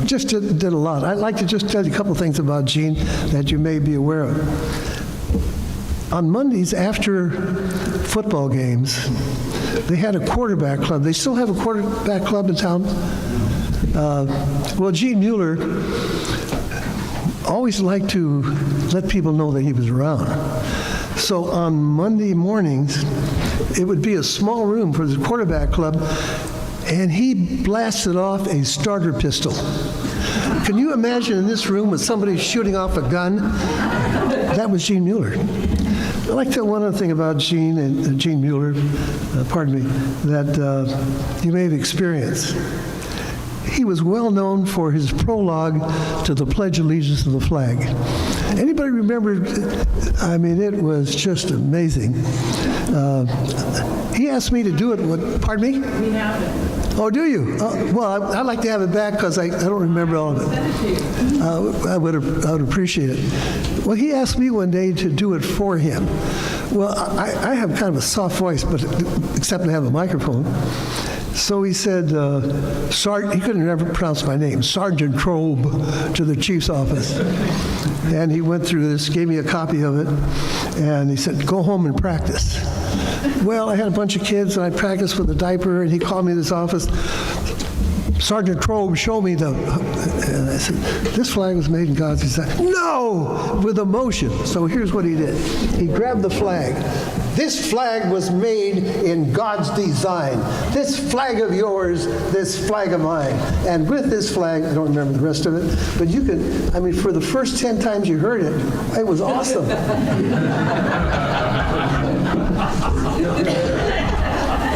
Just did a lot. I'd like to just tell you a couple things about Gene that you may be aware of. On Mondays after football games, they had a quarterback club. They still have a quarterback club in town. Well, Gene Mueller always liked to let people know that he was around. So on Monday mornings, it would be a small room for the quarterback club, and he blasted off a starter pistol. Can you imagine in this room with somebody shooting off a gun? That was Gene Mueller. I'd like to tell one other thing about Gene and Gene Mueller, that you may have experienced. He was well known for his prologue to the Pledge of Allegiance to the flag. Anybody remember? I mean, it was just amazing. He asked me to do it. Pardon me? We have it. Oh, do you? Well, I'd like to have it back because I don't remember all of it. I would appreciate it. Well, he asked me one day to do it for him. Well, I have kind of a soft voice, but except to have a microphone. So he said, he couldn't never pronounce my name, Sergeant Trobe, to the chief's office. And he went through this, gave me a copy of it, and he said, go home and practice. Well, I had a bunch of kids, and I practiced with a diaper, and he called me to his office. Sergeant Trobe, show me the... And I said, this flag was made in God's design. No! With emotion. So here's what he did. He grabbed the flag. This flag was made in God's design. This flag of yours, this flag of mine. And with this flag, I don't remember the rest of it, but you can, I mean, for the first 10 times you heard it, it was awesome.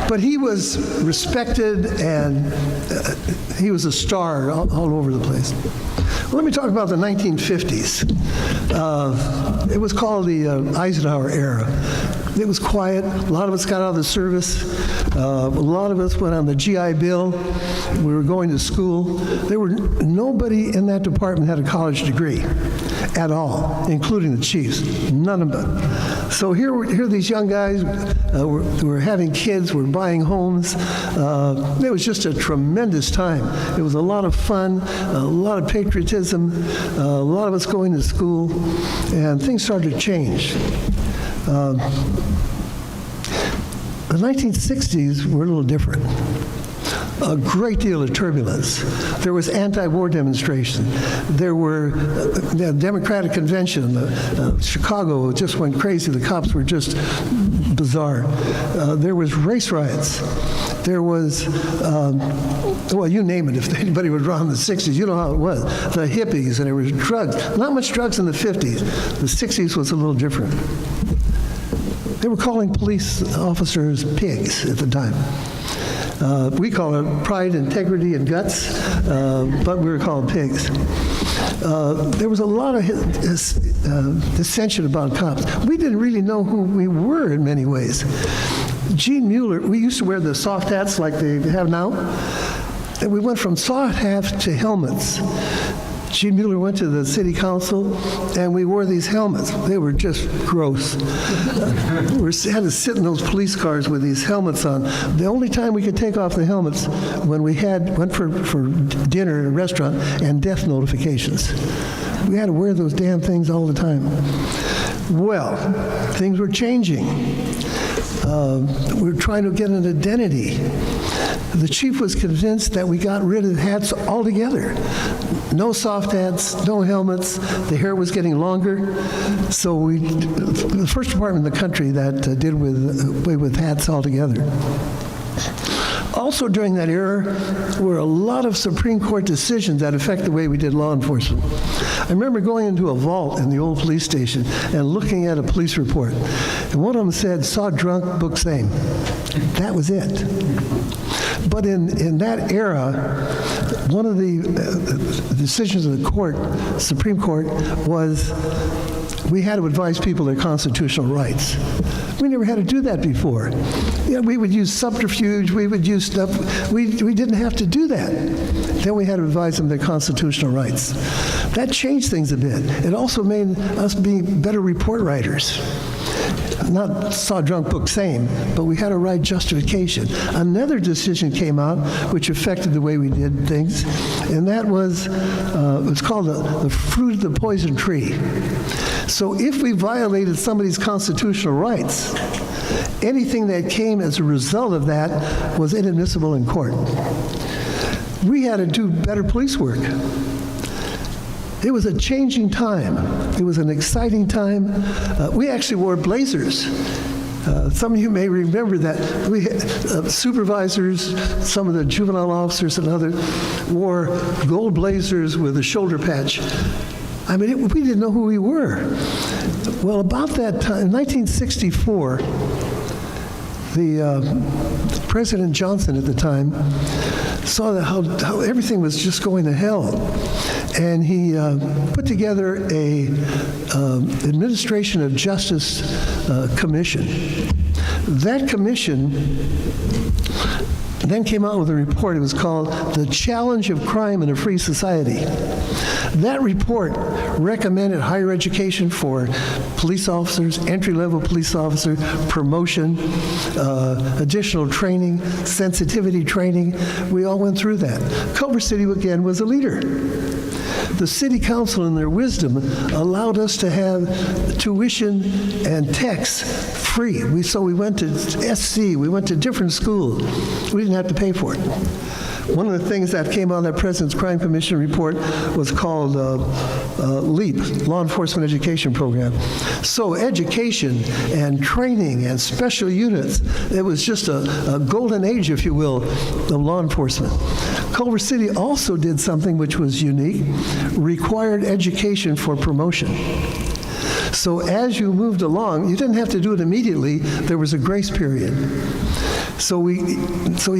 But he was respected, and he was a star all over the place. Well, let me talk about the 1950s. It was called the Eisenhower era. It was quiet. A lot of us got out of the service. A lot of us went on the GI Bill. We were going to school. Nobody in that department had a college degree at all, including the chiefs. None of them. So here these young guys were having kids, were buying homes. It was just a tremendous time. It was a lot of fun, a lot of patriotism, a lot of us going to school, and things started to change. The 1960s were a little different. a great deal of turbulence. There was anti-war demonstration. There were the Democratic Convention. Chicago just went crazy. The cops were just bizarre. There was race riots. There was, well, you name it. If anybody was around in the 60s, you know how it was. The hippies, and there was drugs. Not much drugs in the 50s. The 60s was a little different. They were calling police officers pigs at the time. We call it pride, integrity, and guts, but we were called pigs. There was a lot of dissension about cops. We didn't really know who we were in many ways. Gene Mueller, we used to wear the soft hats like they have now, and we went from soft hats to helmets. Gene Mueller went to the city council, and we wore these helmets. They were just gross. We had to sit in those police cars with these helmets on. The only time we could take off the helmets when we went for dinner at a restaurant and death notifications. We had to wear those damn things all the time. Well, things were changing. We were trying to get an identity. The chief was convinced that we got rid of hats altogether. No soft hats, no helmets. The hair was getting longer. So the first department in the country that did away with hats altogether. Also during that era were a lot of Supreme Court decisions that affect the way we did law enforcement. I remember going into a vault in the old police station and looking at a police report. And one of them said, saw drunk, book same. That was it. But in that era, one of the decisions of the Supreme Court was we had to advise people their constitutional rights. We never had to do that before. Yeah, we would use subterfuge, we would use stuff. We didn't have to do that. Then we had to advise them their constitutional rights. That changed things a bit. It also made us be better report writers. Not saw drunk, book same, but we had to write justification. Another decision came out which affected the way we did things, and that was, it's called the fruit of the poison tree. So if we violated somebody's constitutional rights, anything that came as a result of that was inadmissible in court. We had to do better police work. It was a changing time. It was an exciting time. We actually wore blazers. Some of you may remember that we had, supervisors, some of the juvenile officers and others wore gold blazers with a shoulder patch. I mean, we didn't know who we were. Well, about that time, in 1964, the President Johnson at the time saw that how everything was just going to hell. And he put together a Administration of Justice commission. That commission then came out with a report. It was called The Challenge of Crime in a Free Society. That report recommended higher education for police officers, entry-level police officer, promotion, additional training, sensitivity training. We all went through that. Culver City, again, was a leader. The city council, in their wisdom, allowed us to have tuition and texts free. So we went to SC, we went to different schools. We didn't have to pay for it. One of the things that came out of that President's Crime Commission report was called LEAP, Law Enforcement Education Program. So education and training and special units, it was just a golden age, if you will, of law enforcement. Culver City also did something which was unique, required education for promotion. So as you moved along, you didn't have to do it immediately. There was a grace period. So we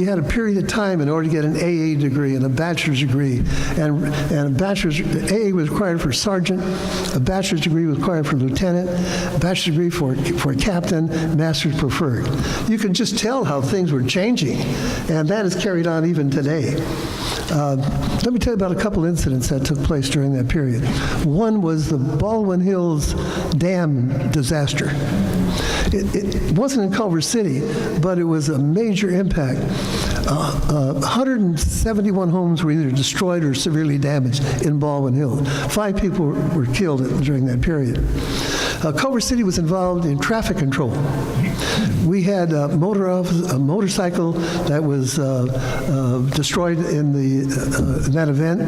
had a period of time in order to get an AA degree and a bachelor's degree. And a bachelor's, AA was required for sergeant, a bachelor's degree was required for lieutenant, a bachelor's degree for captain, master's preferred. You can just tell how things were changing, and that is carried on even today. Let me tell you about a couple incidents that took place during that period. One was the Baldwin Hills Dam disaster. It wasn't in Culver City, but it was a major impact. 171 homes were either destroyed or severely damaged in Baldwin Hills. 5 people were killed during that period. Culver City was involved in traffic control. We had a motorcycle that was destroyed in that event.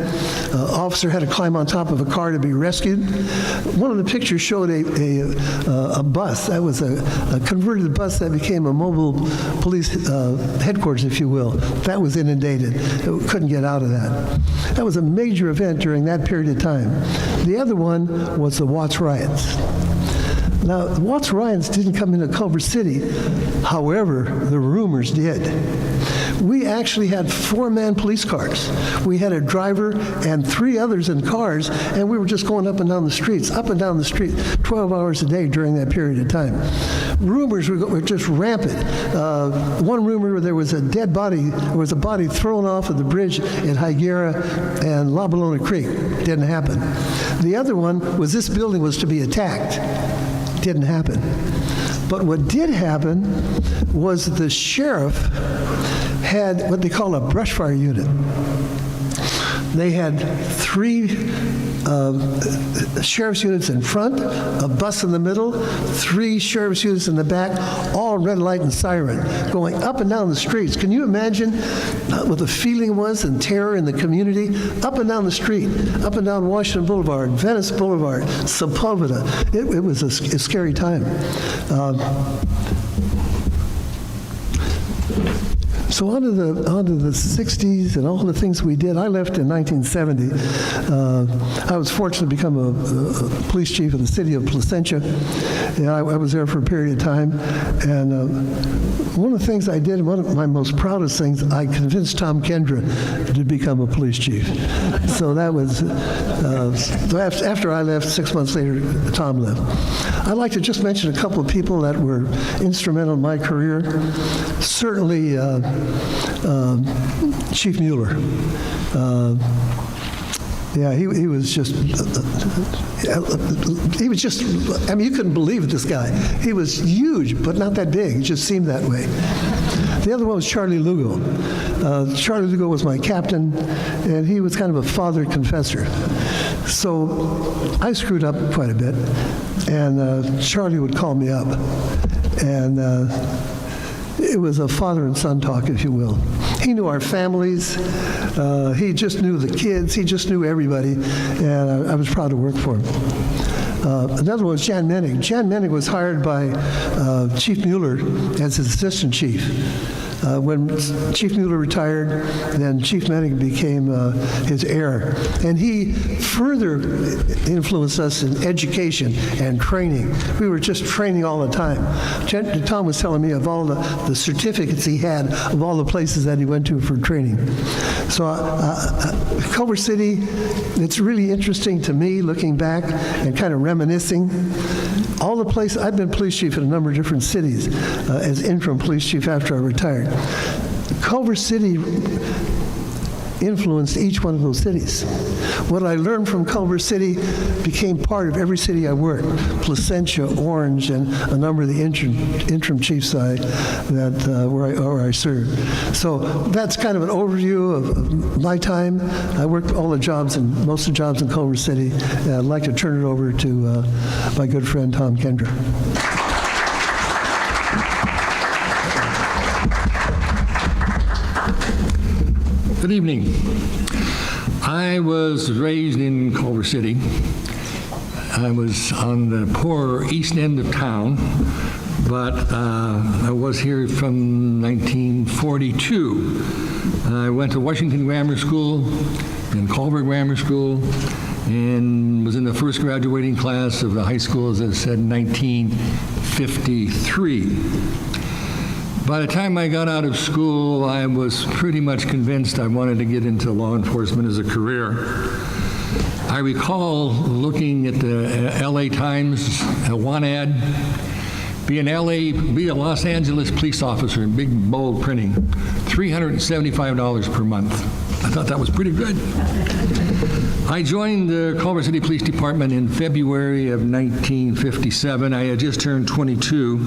Officer had to climb on top of a car to be rescued. One of the pictures showed a bus. That was a converted bus that became a mobile police headquarters, if you will. That was inundated. It couldn't get out of that. That was a major event during that period of time. The other one was the Watts riots. Now, the Watts riots didn't come into Culver City. However, the rumors did. We actually had 4-man police cars. We had a driver and 3 others in cars, and we were just going up and down the street, 12 hours a day during that period of time. Rumors were just rampant. One rumor, there was a dead body, there was a body thrown off of the bridge at Higuera and La Bolona Creek. Didn't happen. The other one was this building was to be attacked. Didn't happen. But what did happen was the sheriff had what they call a brush fire unit. They had 3 sheriff's units in front, a bus in the middle, 3 sheriff's units in the back, all red light and siren, going up and down the streets. Can you imagine what the feeling was and terror in the community? Up and down the street, up and down Washington Boulevard, Venice Boulevard, Sepulveda. It was a scary time. So on to the 60s and all the things we did. I left in 1970. I was fortunate to become a police chief of the city of Placentia. And I was there for a period of time. And one of the things I did, one of my most proudest things, I convinced Tom Kendra to become a police chief. So that was, after I left, 6 months later, Tom left. I'd like to just mention a couple of people that were instrumental in my career. Certainly, Chief Mueller. He was just, I mean, you couldn't believe this guy. He was huge, but not that big. It just seemed that way. The other one was Charlie Lugo. Charlie Lugo was my captain, and he was kind of a father confessor. So I screwed up quite a bit, and Charlie would call me up, and it was a father and son talk, if you will. He knew our families. He just knew the kids. He just knew everybody, and I was proud to work for him. Another one was Jan Menig. Jan Menig was hired by Chief Mueller as his assistant chief. When Chief Mueller retired, then Chief Menig became his heir. And he further influenced us in education and training. We were just training all the time. Tom was telling me of all the certificates he had of all the places that he went to for training. So Culver City, it's really interesting to me looking back and kind of reminiscing. All the places, I've been police chief in a number of different cities as interim police chief after I retired. Culver City influenced each one of those cities. What I learned from Culver City became part of every city I worked. Placentia, Orange, and a number of the interim chiefs where I served. So that's kind of an overview of my time. I worked most of the jobs in Culver City. And I'd like to turn it over to my good friend Tom Kendra. Good evening. I was raised in Culver City. I was on the poor east end of town, but I was here from 1942. I went to Washington Grammar School and Culver Grammar School and was in the first graduating class of the high school, as I said, in 1953. By the time I got out of school, I was pretty much convinced I wanted to get into law enforcement as a career. I recall looking at the LA Times, one ad, be a Los Angeles police officer in big, bold printing, $375 per month. I thought that was pretty good. I joined the Culver City Police Department in February of 1957. I had just turned 22.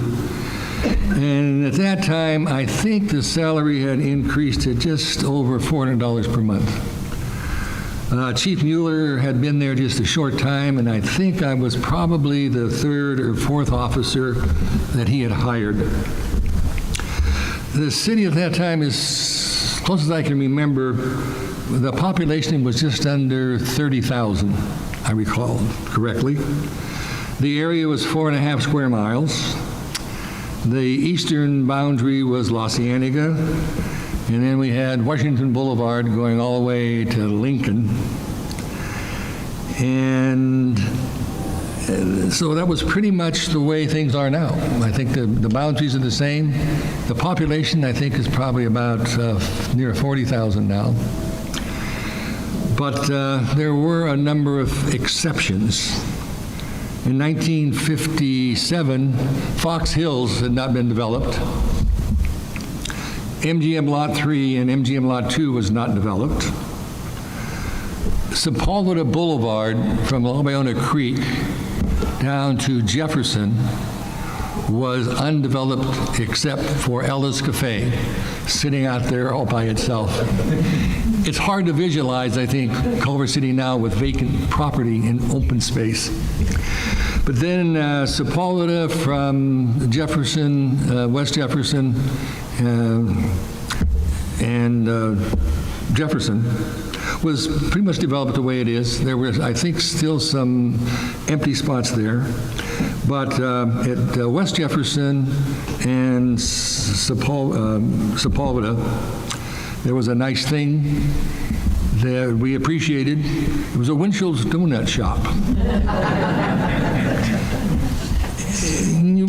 And at that time, I think the salary had increased to just over $400 per month. Chief Mueller had been there just a short time, and I think I was probably the third or fourth officer that he had hired. The city at that time, as close as I can remember, the population was just under 30,000, I recall correctly. The area was 4.5 square miles. The eastern boundary was La Cienega, and then we had Washington Boulevard going all the way to Lincoln. And so that was pretty much the way things are now. I think the boundaries are the same. The population, I think, is probably about near 40,000 now. But there were a number of exceptions. In 1957, Fox Hills had not been developed. MGM Lot 3 and MGM Lot 2 was not developed. Sepulveda Boulevard from La Leona Creek down to Jefferson was undeveloped except for Ella's Cafe, sitting out there all by itself. It's hard to visualize, I think, Culver City now with vacant property and open space. But then Sepulveda from Jefferson, West Jefferson, and Jefferson was pretty much developed the way it is. There was, I think, still some empty spots there. But at West Jefferson and Sepulveda, there was a nice thing that we appreciated. It was a Winchell's Donut Shop.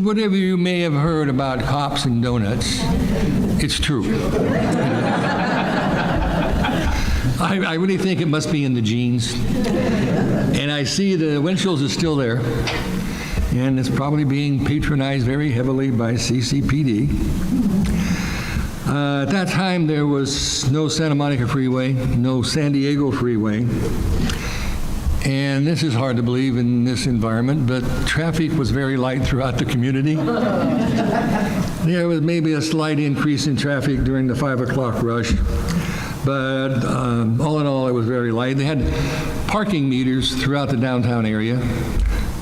Whatever you may have heard about cops and donuts, it's true. I really think it must be in the genes. And I see the Winchell's is still there, and it's probably being patronized very heavily by CCPD. At that time, there was no Santa Monica Freeway, no San Diego Freeway. And this is hard to believe in this environment, but traffic was very light throughout the community. There was maybe a slight increase in traffic during the 5 o'clock rush, but all in all, it was very light. They had parking meters throughout the downtown area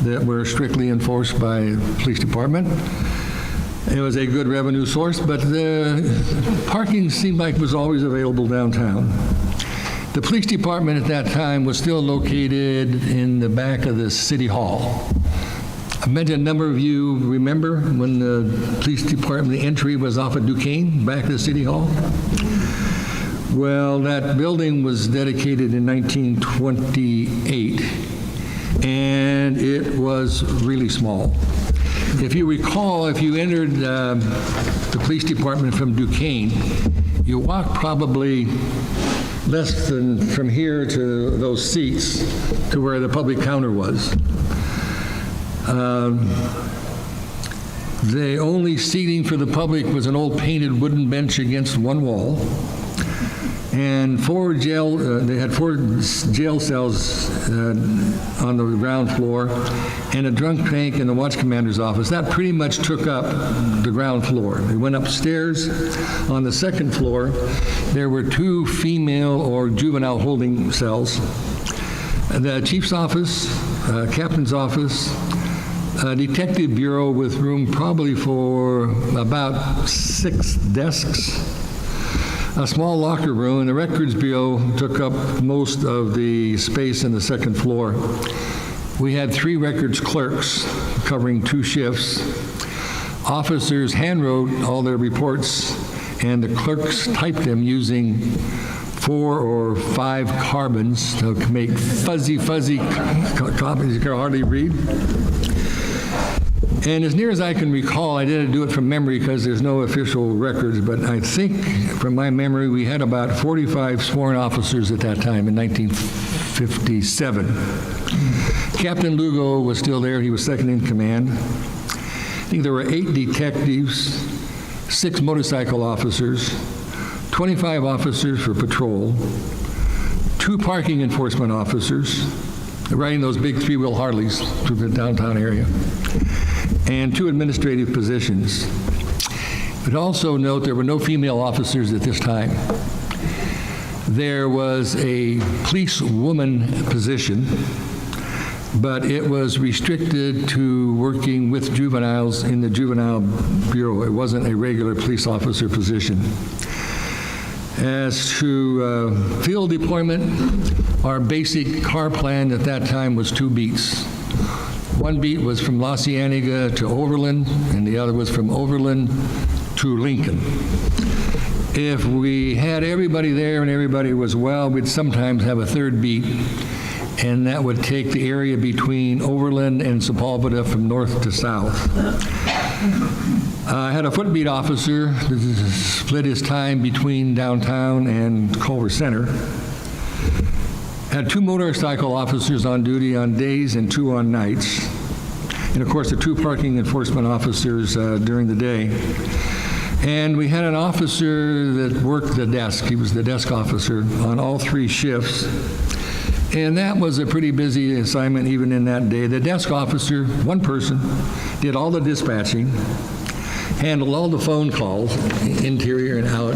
that were strictly enforced by the police department. It was a good revenue source, but the parking seemed like it was always available downtown. The police department at that time was still located in the back of the city hall. I bet a number of you remember when the police department, the entry was off of Duquesne, back of the city hall. Well, that building was dedicated in 1928, and it was really small. If you recall, if you entered the police department from Duquesne, you walked probably less than from here to those seats to where the public counter was. The only seating for the public was an old painted wooden bench against one wall. And they had 4 jail cells on the ground floor and a drunk tank in the watch commander's office. That pretty much took up the ground floor. They went upstairs. On the second floor, there were 2 female or juvenile holding cells. The chief's office, captain's office, a detective bureau with room probably for about 6 desks, a small locker room, and the records bureau took up most of the space in the second floor. We had 3 records clerks covering 2 shifts. Officers handwrote all their reports, and the clerks typed them using 4 or 5 carbons to make fuzzy copies you can hardly read. And as near as I can recall, I didn't do it from memory because there's no official records, but I think from my memory we had about 45 sworn officers at that time in 1957. Captain Lugo was still there. He was second in command. I think there were 8 detectives, 6 motorcycle officers, 25 officers for patrol, 2 parking enforcement officers riding those big 3-wheel Harleys through the downtown area, and 2 administrative positions. But also note there were no female officers at this time. there was a policewoman position, but it was restricted to working with juveniles in the juvenile bureau. It wasn't a regular police officer position. As to field deployment, our basic car plan at that time was 2 beats. One beat was from La Cienega to Overland, and the other was from Overland to Lincoln. If we had everybody there and everybody was well, we'd sometimes have a 3rd beat, and that would take the area between Overland and Sepulveda from north to south. I had a footbeat officer that split his time between downtown and Culver Center. Had 2 motorcycle officers on duty on days and 2 on nights. And of course, the 2 parking enforcement officers during the day. And we had an officer that worked the desk. He was the desk officer on all 3 shifts. And that was a pretty busy assignment even in that day. The desk officer, one person, did all the dispatching, handled all the phone calls, interior and out,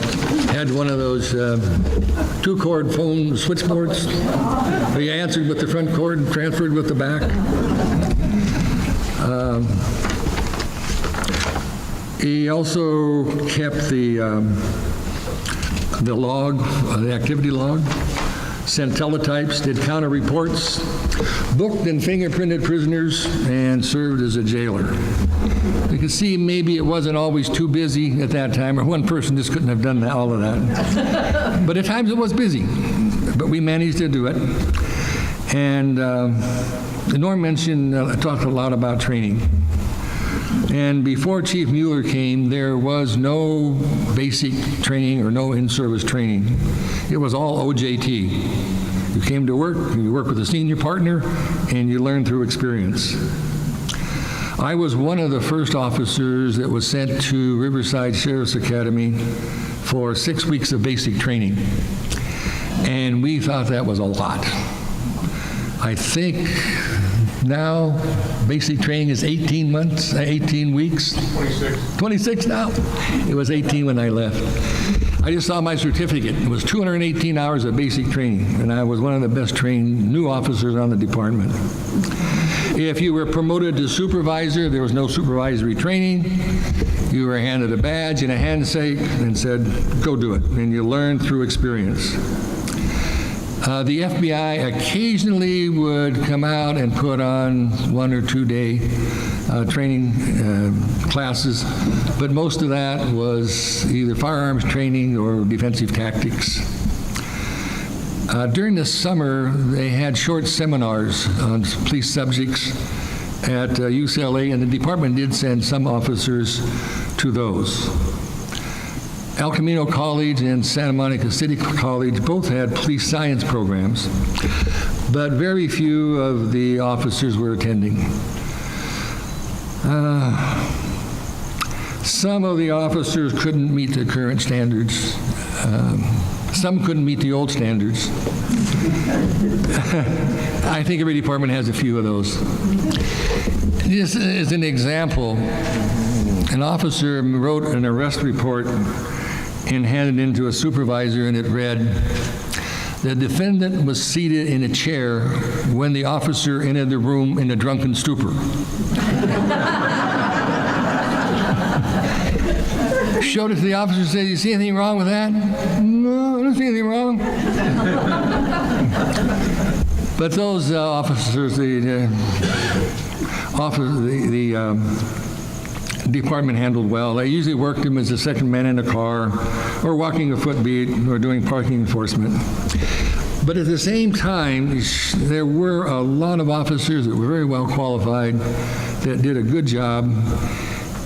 had one of those 2-cord phone switchboards. He answered with the front cord and transferred with the back. He also kept the log, the activity log, sent teletypes, did counter reports, booked and fingerprinted prisoners, and served as a jailer. You can see maybe it wasn't always too busy at that time, or one person just couldn't have done all of that. But at times it was busy, but we managed to do it. And Norm mentioned, talked a lot about training. And before Chief Mueller came, there was no basic training or no in-service training. It was all OJT. You came to work, and you worked with a senior partner, and you learned through experience. I was one of the first officers that was sent to Riverside Sheriff's Academy for 6 weeks of basic training. And we thought that was a lot. I think now basic training is 18 months, 18 weeks. 26 now. It was 18 when I left. I just saw my certificate. It was 218 hours of basic training, and I was one of the best trained new officers on the department. If you were promoted to supervisor, there was no supervisory training. You were handed a badge and a handshake and said, go do it, and you learned through experience. The FBI occasionally would come out and put on 1 or 2 day training classes, but most of that was either firearms training or defensive tactics. During the summer, they had short seminars on police subjects at UCLA, and the department did send some officers to those. El Camino College and Santa Monica City College both had police science programs, but very few of the officers were attending. Some of the officers couldn't meet the current standards. Some couldn't meet the old standards. I think every department has a few of those. Just as an example, an officer wrote an arrest report and handed it into a supervisor, and it read, the defendant was seated in a chair when the officer entered the room in a drunken stupor. Showed it to the officer and said, you see anything wrong with that? No, I don't see anything wrong. But those officers, the department handled well. They usually worked him as a second man in a car, or walking a footbeat, or doing parking enforcement. But at the same time, there were a lot of officers that were very well qualified, that did a good job,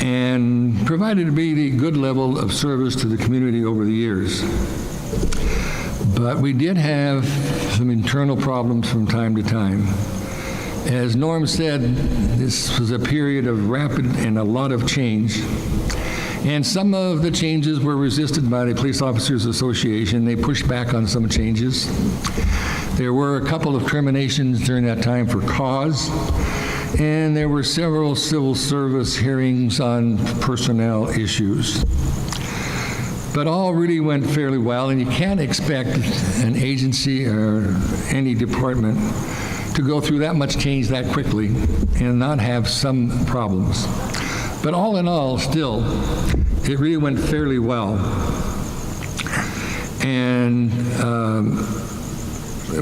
and provided a really good level of service to the community over the years. But we did have some internal problems from time to time. As Norm said, this was a period of rapid and a lot of change. And some of the changes were resisted by the Police Officers Association. They pushed back on some changes. There were a couple of terminations during that time for cause, and there were several civil service hearings on personnel issues. But all really went fairly well, and you can't expect an agency or any department to go through that much change that quickly and not have some problems. But all in all, still, it really went fairly well. And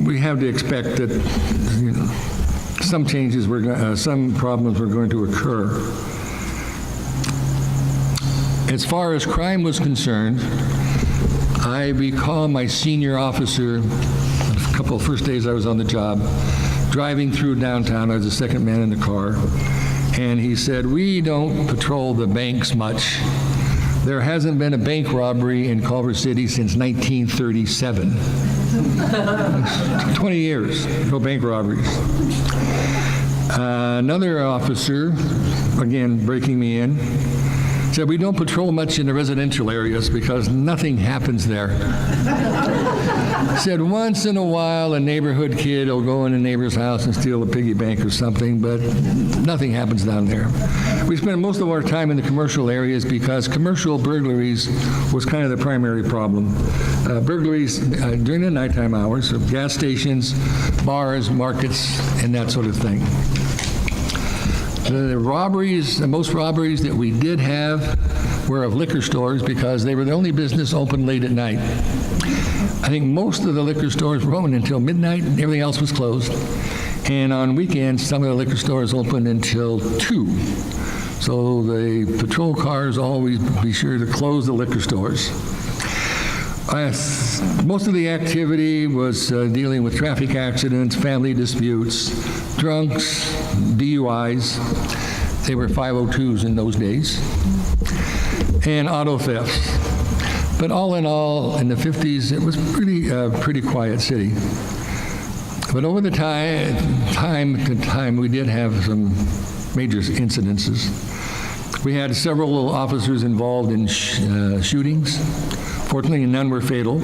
we have to expect that some changes some problems were going to occur. As far as crime was concerned, I recall my senior officer, a couple of first days I was on the job, driving through downtown. I was the second man in the car, and he said, "We don't patrol the banks much. There hasn't been a bank robbery in Culver City since 1937. 20 years, no bank robberies." Another officer, again breaking me in, said, "We don't patrol much in the residential areas because nothing happens there." Said once in a while a neighborhood kid will go in a neighbor's house and steal a piggy bank or something, but nothing happens down there. We spend most of our time in the commercial areas because commercial burglaries was kind of the primary problem. Burglaries during the nighttime hours of gas stations, bars, markets, and that sort of thing. The most robberies that we did have were of liquor stores because they were the only business open late at night. I think most of the liquor stores were open until midnight and everything else was closed. And on weekends, some of the liquor stores opened until 2. So the patrol cars always be sure to close the liquor stores. Most of the activity was dealing with traffic accidents, family disputes, drunks, DUIs. They were 502s in those days, and auto thefts. But all in all, in the 50s, it was pretty quiet city. But over the time to time, we did have some major incidences. We had several officers involved in shootings. Fortunately, none were fatal.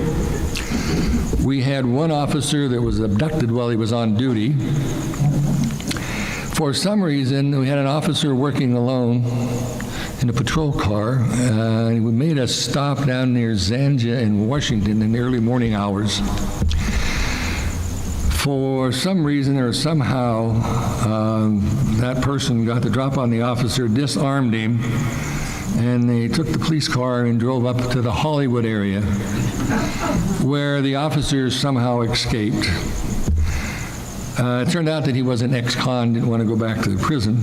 We had one officer that was abducted while he was on duty. For some reason, we had an officer working alone in a patrol car. We made a stop down near Zanja in Washington in the early morning hours. For some reason or somehow, that person got the drop on the officer, disarmed him, and they took the police car and drove up to the Hollywood area, where the officer somehow escaped. It turned out that he was an ex-con, didn't want to go back to the prison.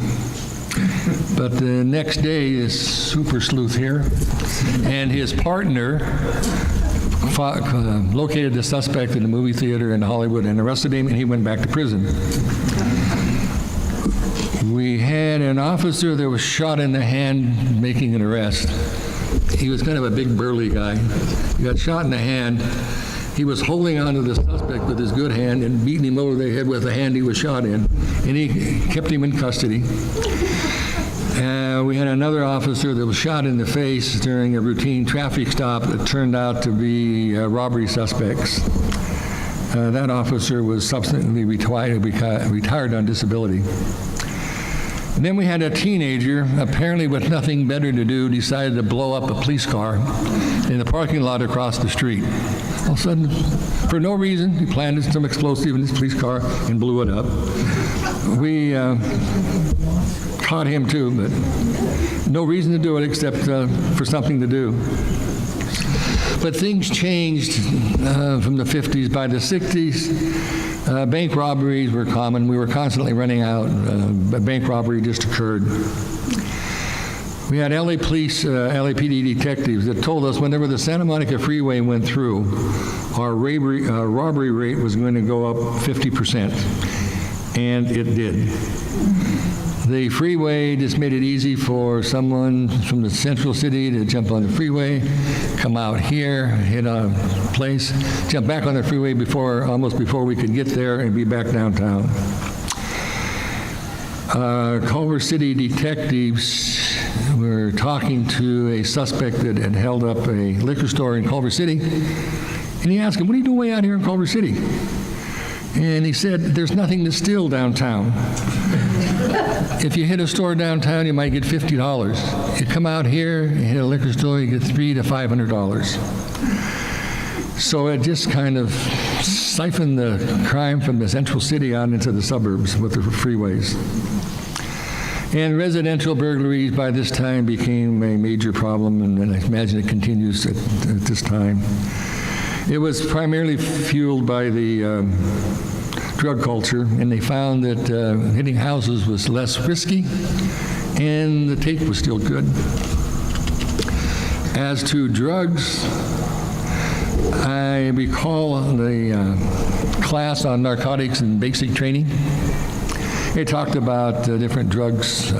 But the next day, this super sleuth here and his partner located the suspect in the movie theater in Hollywood and arrested him, and he went back to prison. We had an officer that was shot in the hand making an arrest. He was kind of a big burly guy. He got shot in the hand. He was holding onto the suspect with his good hand and beating him over the head with the hand he was shot in, and he kept him in custody. We had another officer that was shot in the face during a routine traffic stop that turned out to be robbery suspects. That officer was subsequently retired on disability. And then we had a teenager, apparently with nothing better to do, decided to blow up a police car in the parking lot across the street. All of a sudden, for no reason, he planted some explosive in his police car and blew it up. We caught him too, but no reason to do it except for something to do. But things changed from the 50s. By the 60s, bank robberies were common. We were constantly running out. A bank robbery just occurred. We had LA police, LAPD detectives that told us whenever the Santa Monica Freeway went through, our robbery rate was going to go up 50%, and it did. The freeway just made it easy for someone from the central city to jump on the freeway, come out here, hit a place, jump back on the freeway almost before we could get there and be back downtown. Culver City detectives were talking to a suspect that had held up a liquor store in Culver City, and he asked him, "What are you doing out here in Culver City?" And he said, "There's nothing to steal downtown." if you hit a store downtown, you might get $50. You come out here, you hit a liquor store, you get $300 to $500. So it just kind of siphoned the crime from the central city out into the suburbs with the freeways. And residential burglaries by this time became a major problem, and I imagine it continues at this time. It was primarily fueled by the drug culture, and they found that hitting houses was less risky, and the take was still good. As to drugs, I recall the class on narcotics and basic training. They talked about different drugs,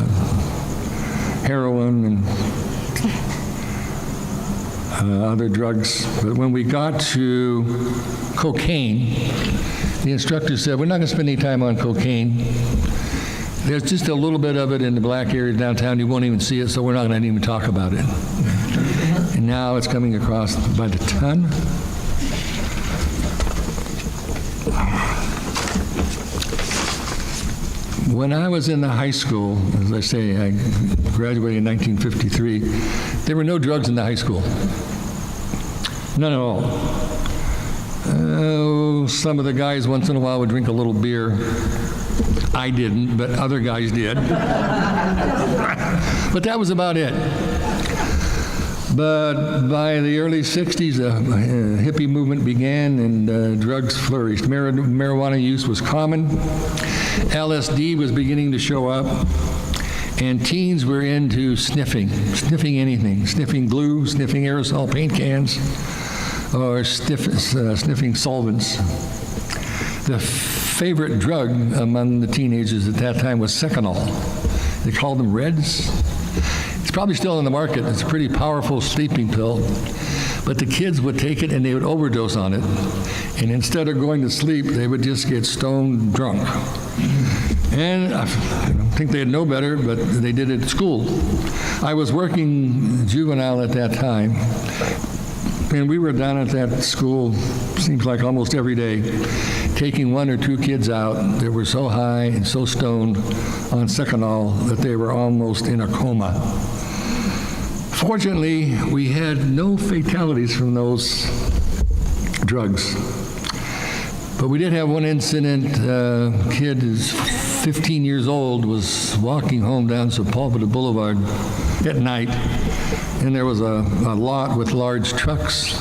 heroin and other drugs. But when we got to cocaine, the instructor said, we're not going to spend any time on cocaine. There's just a little bit of it in the black area downtown. You won't even see it, so we're not going to even talk about it. And now it's coming across by the ton. When I was in the high school, as I say, I graduated in 1953, there were no drugs in the high school. None at all. Some of the guys once in a while would drink a little beer. I didn't, but other guys did. But that was about it. But by the early 60s, the hippie movement began and drugs flourished. Marijuana use was common. LSD was beginning to show up. And teens were into sniffing anything, sniffing glue, sniffing aerosol paint cans, or sniffing solvents. The favorite drug among the teenagers at that time was Seconal. They called them Reds. It's probably still in the market. It's a pretty powerful sleeping pill. But the kids would take it and they would overdose on it. And instead of going to sleep, they would just get stone drunk. And I don't think they'd know better, but they did it at school. I was working juvenile at that time, and we were down at that school, seems like almost every day, taking one or two kids out that were so high and so stoned on Seconal that they were almost in a coma. Fortunately, we had no fatalities from those drugs. But we did have one incident. Kid is 15 years old, was walking home down Sepulveda Boulevard at night, and there was a lot with large trucks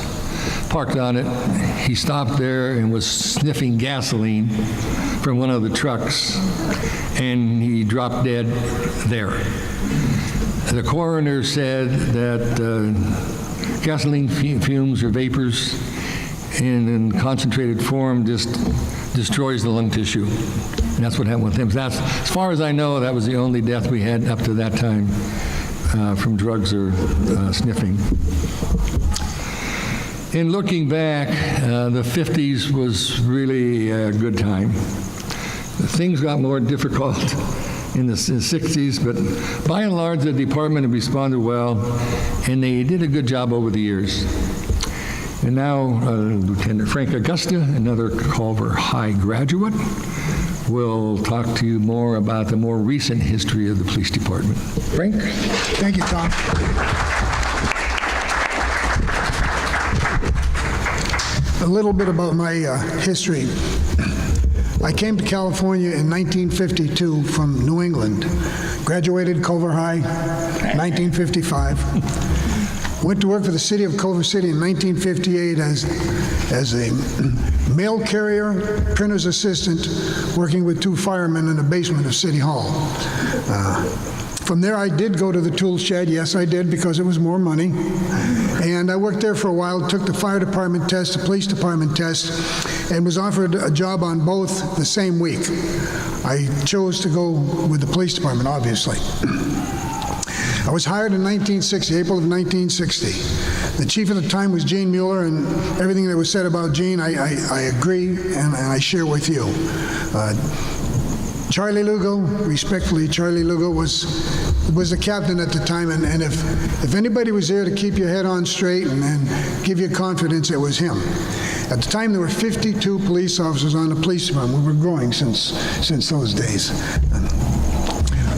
parked on it. He stopped there and was sniffing gasoline from one of the trucks, and he dropped dead there. The coroner said that gasoline fumes or vapors in concentrated form just destroys the lung tissue. And that's what happened with him. That's, as far as I know, that was the only death we had up to that time from drugs or sniffing. In looking back, the 50s was really a good time. Things got more difficult in the 60s, but by and large, the department responded well, and they did a good job over the years. And now, Lieutenant Frank Augusta, another Culver High graduate, will talk to you more about the more recent history of the police department. Frank? Thank you, Tom. A little bit about my history. I came to California in 1952 from New England. Graduated Culver High, 1955. Went to work for the city of Culver City in 1958 as a mail carrier, printer's assistant, working with 2 firemen in the basement of City Hall. From there, I did go to the tool shed. Yes, I did, because it was more money. And I worked there for a while, took the fire department test, the police department test, and was offered a job on both the same week. I chose to go with the police department, obviously. I was hired in 1960, April of 1960. The chief at the time was Gene Mueller, and everything that was said about Gene, I agree and I share with you. Charlie Lugo, respectfully, Charlie Lugo was the captain at the time, and if anybody was there to keep your head on straight and give you confidence, it was him. At the time, there were 52 police officers on the police department. We were growing since those days.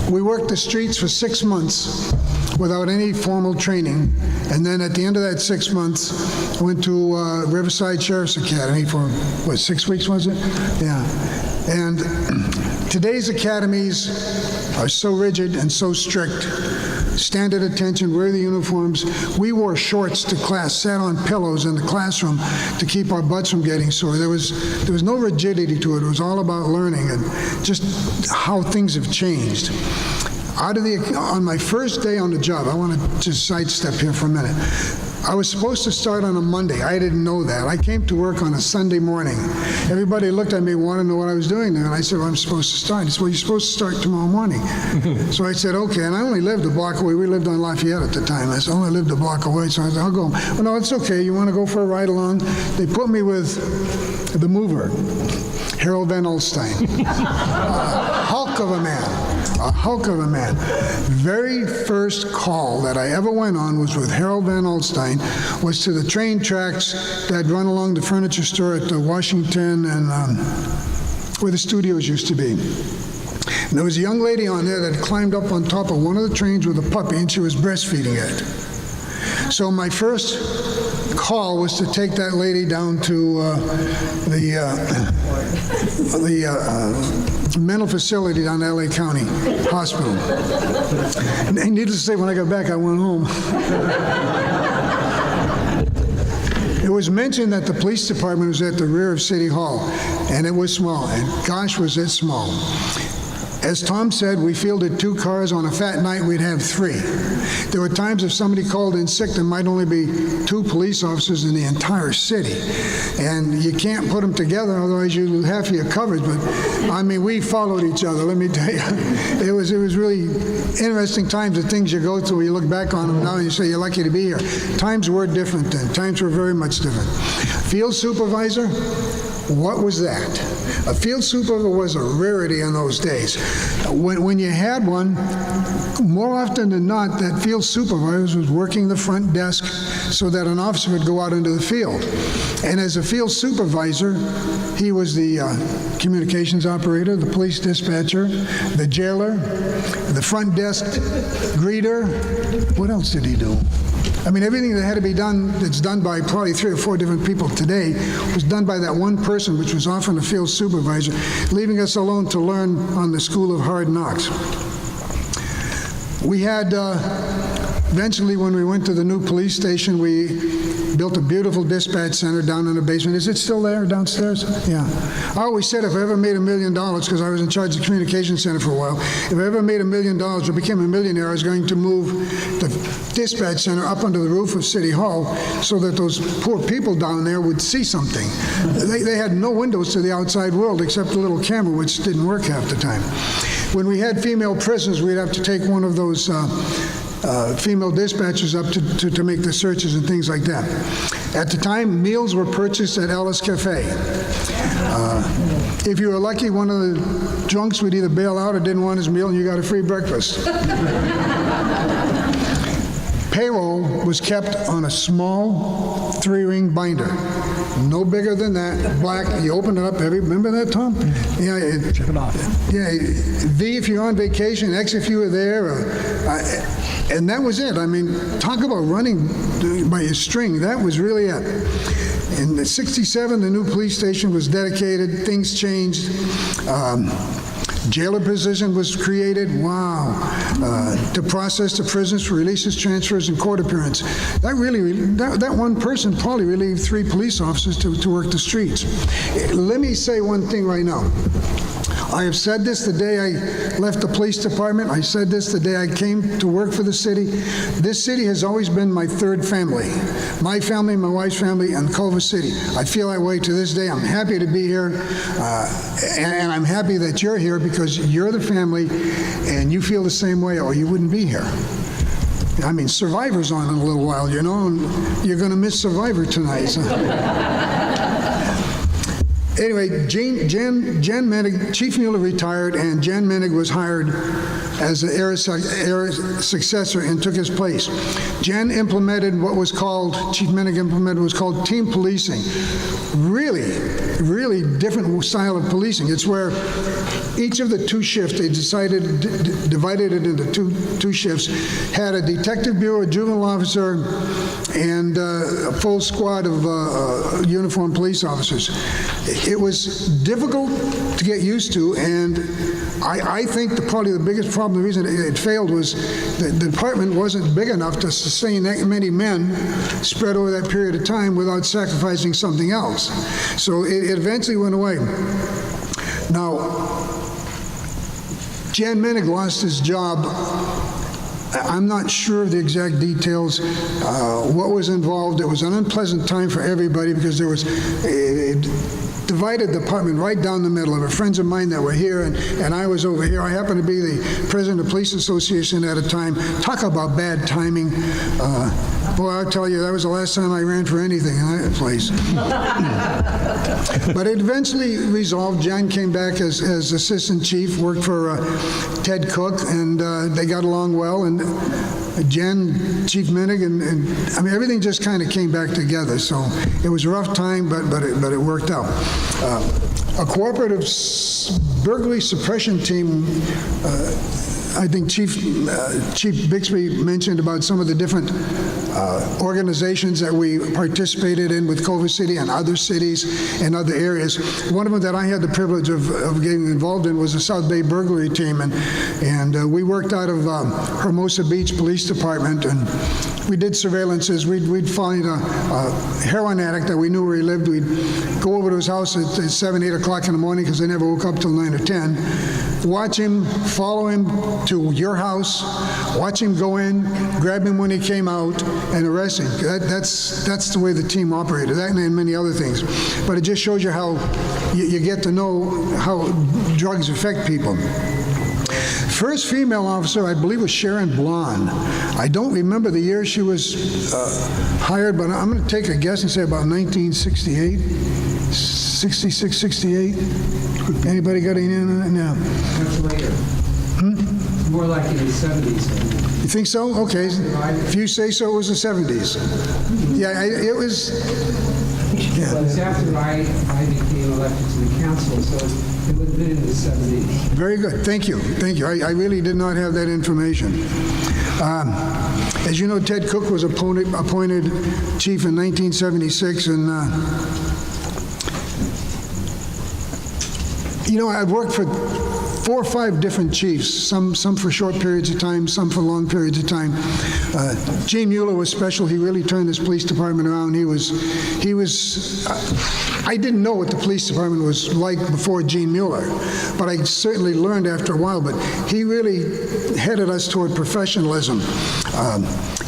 We worked the streets for 6 months without any formal training. And then at the end of that 6 months, I went to Riverside Sheriff's Academy for, 6 weeks was it? Yeah. And today's academies are so rigid and so strict. Stand at attention, wear the uniforms. We wore shorts to class, sat on pillows in the classroom to keep our butts from getting sore. There was no rigidity to it. It was all about learning and just how things have changed. On my first day on the job, I want to just sidestep here for a minute. I was supposed to start on a Monday. I didn't know that. I came to work on a Sunday morning. Everybody looked at me and wanted to know what I was doing there. And I said, well, I'm supposed to start. He said, well, you're supposed to start tomorrow morning. So I said, okay. And I only lived a block away. We lived on Lafayette at the time. I said, I only lived a block away. So I said, I'll go. Well, no, it's okay. You want to go for a ride along? They put me with the mover, Harold Van Olstein. Hulk of a man. A hulk of a man. Very first call that I ever went on was with Harold Van Olstein, was to the train tracks that run along the furniture store at the Washington and where the studios used to be. And there was a young lady on there that had climbed up on top of one of the trains with a puppy, and she was breastfeeding it. So my first call was to take that lady down to the mental facility down in LA County Hospital. And needless to say, when I got back, I went home. It was mentioned that the police department was at the rear of City Hall, and it was small, and gosh, was it small. As Tom said, we fielded 2 cars. On a fat night, we'd have 3. There were times if somebody called in sick, there might only be 2 police officers in the entire city. And you can't put them together, otherwise you lose half of your coverage. But, I mean, we followed each other, let me tell you. It was really interesting times, the things you go through. You look back on them now and you say you're lucky to be here. Times were different then. Times were very much different. Field supervisor, what was that? A field supervisor was a rarity in those days. When you had one, more often than not, that field supervisor was working the front desk so that an officer would go out into the field. And as a field supervisor, he was the communications operator, the police dispatcher, the jailer, the front desk greeter. What else did he do? I mean, everything that had to be done, that's done by probably 3 or 4 different people today, was done by that one person, which was often a field supervisor, leaving us alone to learn on the School of Hard Knocks. We had, eventually when we went to the new police station, we built a beautiful dispatch center down in the basement. Is it still there downstairs? Yeah. I always said if I ever made $1 million, because I was in charge of the communications center for a while, if I ever made $1 million or became a millionaire, I was going to move the dispatch center up under the roof of City Hall so that those poor people down there would see something. They had no windows to the outside world except a little camera, which didn't work half the time. When we had female prisoners, we'd have to take one of those female dispatchers up to make the searches and things like that. At the time, meals were purchased at Ellis Cafe. If you were lucky, one of the drunks would either bail out or didn't want his meal, and you got a free breakfast. Payroll was kept on a small 3-ring binder. No bigger than that, black. You open it up, remember that, Tom? Yeah. Check it off. Yeah, V if you're on vacation, X if you were there. And that was it. I mean, talk about running by a string. That was really it. In '67, the new police station was dedicated. Things changed. Jailer position was created, wow, to process the prisoners for releases, transfers, and court appearance. That one person probably relieved 3 police officers to work the streets. Let me say one thing right now. I have said this the day I left the police department. I said this the day I came to work for the city. This city has always been my 3rd family. My family, my wife's family, and Culver City. I feel that way to this day. I'm happy to be here, and I'm happy that you're here because you're the family, and you feel the same way, or you wouldn't be here. I mean, Survivor's on in a little while, you know, and you're going to miss Survivor tonight. So. Anyway, Jen Menig, Chief Mueller retired, and Jen Menig was hired as the heir successor and took his place. Jen implemented what was called, Chief Menig implemented what was called team policing. Really different style of policing. It's where each of the two shifts, they decided, divided it into two shifts, had a detective bureau, a juvenile officer, and a full squad of uniformed police officers. It was difficult to get used to, and I think probably the biggest problem, the reason it failed, was the department wasn't big enough to sustain that many men spread over that period of time without sacrificing something else. So it eventually went away. Now, Jan Menig lost his job. I'm not sure of the exact details, what was involved. It was an unpleasant time for everybody because there was divided the department right down the middle. There were friends of mine that were here, and I was over here. I happened to be the president of the Police Association at a time. Talk about bad timing. Boy, I'll tell you, that was the last time I ran for anything in that place. But it eventually resolved. John came back as assistant chief, worked for Ted Cook, and they got along well. And Jen, Chief Menig, and I mean, everything just kind of came back together. So it was a rough time, but it worked out. A cooperative burglary suppression team, I think Chief Bixby mentioned about some of the different organizations that we participated in with Culver City and other cities and other areas. One of them that I had the privilege of getting involved in was the South Bay burglary team, and we worked out of Hermosa Beach Police Department, and we did surveillances. We'd find a heroin addict that we knew where he lived. We'd go over to his house at 7, 8 o'clock in the morning because they never woke up till 9 or 10. Watch him, follow him to your house, watch him go in, grab him when he came out, and arrest him. That's the way the team operated, that and many other things. But it just shows you how you get to know how drugs affect people. First female officer, I believe, was Sharon Blonde. I don't remember the year she was hired, but I'm going to take a guess and say about 1968, 66, 68. Anybody got any in that now? That's later. More like in the 70s. You think so? Okay. If you say so, it was the 70s. Yeah, it was. Yeah. But it's after I became elected to the council, so it would have been in the 70s. Very good. Thank you. Thank you. I really did not have that information. As you know, Ted Cook was appointed chief in 1976, and you know, I've worked for 4 or 5 different chiefs, some for short periods of time, some for long periods of time. Gene Mueller was special. He really turned this police department around. He was. I didn't know what the police department was like before Gene Mueller, but I certainly learned after a while. But he really headed us toward professionalism.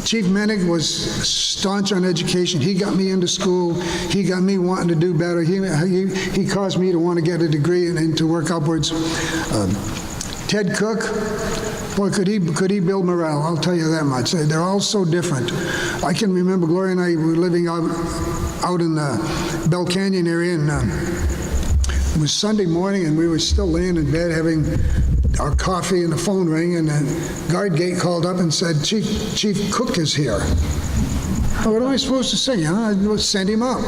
Chief Menig was staunch on education. He got me into school. He got me wanting to do better. He caused me to want to get a degree and to work upwards. Ted Cook, boy, could he build morale, I'll tell you that much. They're all so different. I can remember Gloria and I were living out in the Bell Canyon area, and it was Sunday morning, and we were still laying in bed having our coffee, and the phone rang, and the guard gate called up and said, Chief Cook is here. Oh, what am I supposed to say? I send him up.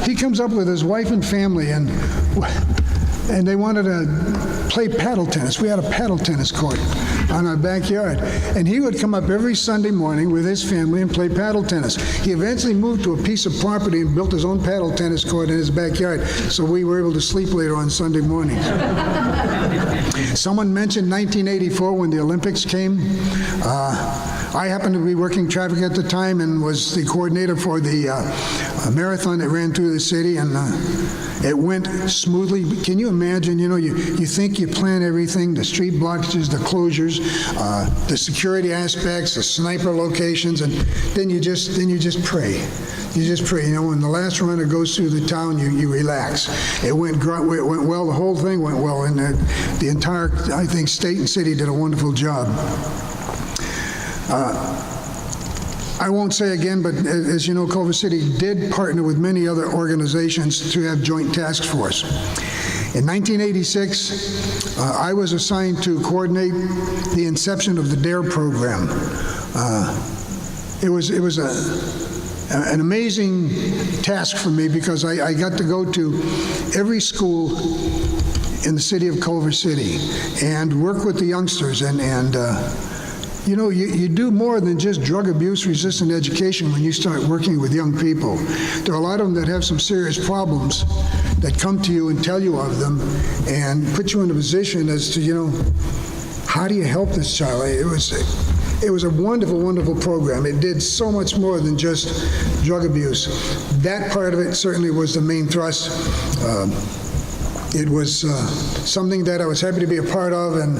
He comes up with his wife and family, and they wanted to play paddle tennis. We had a paddle tennis court on our backyard. And he would come up every Sunday morning with his family and play paddle tennis. He eventually moved to a piece of property and built his own paddle tennis court in his backyard, so we were able to sleep later on Sunday mornings. Someone mentioned 1984 when the Olympics came. I happened to be working traffic at the time and was the coordinator for the marathon that ran through the city, and it went smoothly. Can you imagine, you think you plan everything, the street blockages, the closures, the security aspects, the sniper locations, and then you just pray. You just pray. When the last runner goes through the town, you relax. It went well. The whole thing went well, and the entire, I think, state and city did a wonderful job. I won't say again, but as you know, Culver City did partner with many other organizations to have joint task force. In 1986, I was assigned to coordinate the inception of the DARE program. It was an amazing task for me because I got to go to every school in the city of Culver City and work with the youngsters and you know, you do more than just drug abuse resistant education when you start working with young people. There are a lot of them that have some serious problems that come to you and tell you of them and put you in a position as to, you know, how do you help this child? It was a wonderful, wonderful program. It did so much more than just drug abuse. That part of it certainly was the main thrust. It was something that I was happy to be a part of, and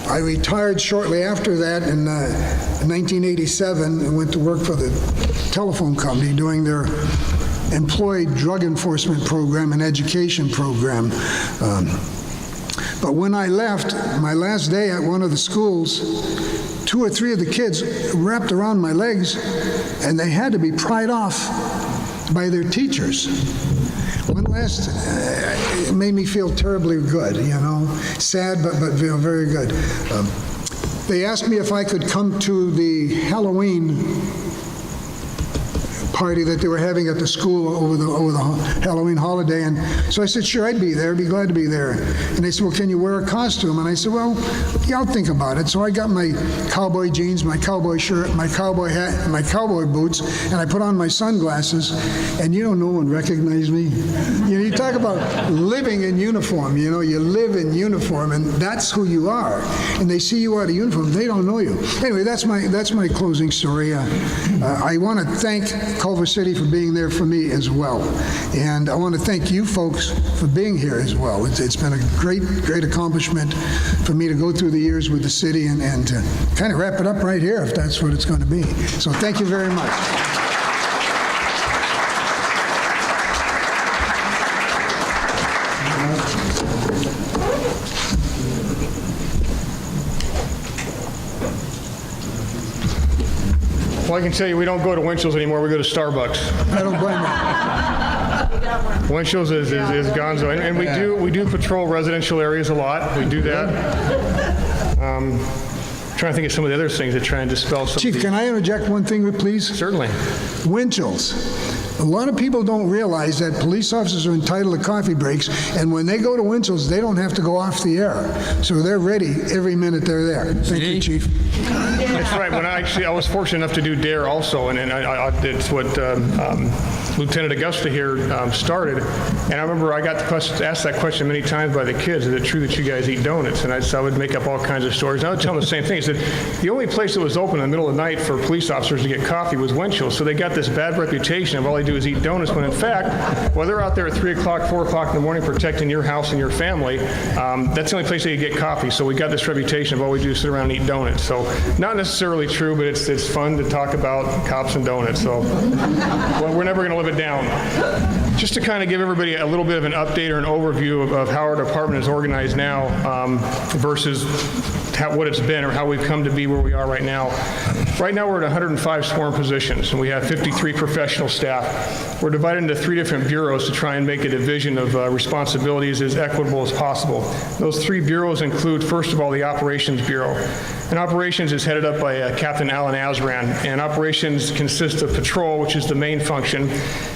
I retired shortly after that in 1987 and went to work for the telephone company doing their employee drug enforcement program and education program. But when I left, my last day at one of the schools, 2 or 3 of the kids wrapped around my legs, and they had to be pried off by their teachers. One last, it made me feel terribly good, you know, sad, but feel very good. They asked me if I could come to the Halloween party that they were having at the school over the Halloween holiday, and so I said, sure, I'd be there, be glad to be there. And they said, well, can you wear a costume? And I said, well, yeah, I'll think about it. So I got my cowboy jeans, my cowboy shirt, my cowboy hat, and my cowboy boots, and I put on my sunglasses, and you know, no one recognized me. You know, you talk about living in uniform, you know, you live in uniform, and that's who you are. And they see you out of uniform, they don't know you. Anyway, that's my closing story. I want to thank Culver City for being there for me as well. And I want to thank you folks for being here as well. It's been a great, great accomplishment for me to go through the years with the city and to kind of wrap it up right here if that's what it's going to be. So thank you very much. Well, I can tell you, we don't go to Winchell's anymore. We go to Starbucks. I don't blame you. Winchell's is gonzo, and we do patrol residential areas a lot. We do that. Trying to think of some of the other things that try and dispel some. Chief, can I interject one thing, please? Certainly. Winchell's. A lot of people don't realize that police officers are entitled to coffee breaks, and when they go to Winchell's, they don't have to go off the air. So they're ready every minute they're there. Thank you, Chief. That's right. When I was fortunate enough to do DARE also, and it's what Lieutenant Augusta here started. And I remember I got asked that question many times by the kids, is it true that you guys eat donuts? And I would make up all kinds of stories. And I would tell them the same thing. I said, the only place that was open in the middle of the night for police officers to get coffee was Winchell's. So they got this bad reputation of all they do is eat donuts, when in fact, while they're out there at 3 o'clock, 4 o'clock in the morning protecting your house and your family, that's the only place they get coffee. So we got this reputation of all we do is sit around and eat donuts. So not necessarily true, but it's fun to talk about cops and donuts. So well, we're never going to live it down. Just to kind of give everybody a little bit of an update or an overview of how our department is organized now versus what it's been or how we've come to be where we are right now. Right now we're at 105 sworn positions, and we have 53 professional staff. We're divided into 3 different bureaus to try and make a division of responsibilities as equitable as possible. Those 3 bureaus include, first of all, the Operations Bureau. And Operations is headed up by Captain Alan Azran, and Operations consists of patrol, which is the main function,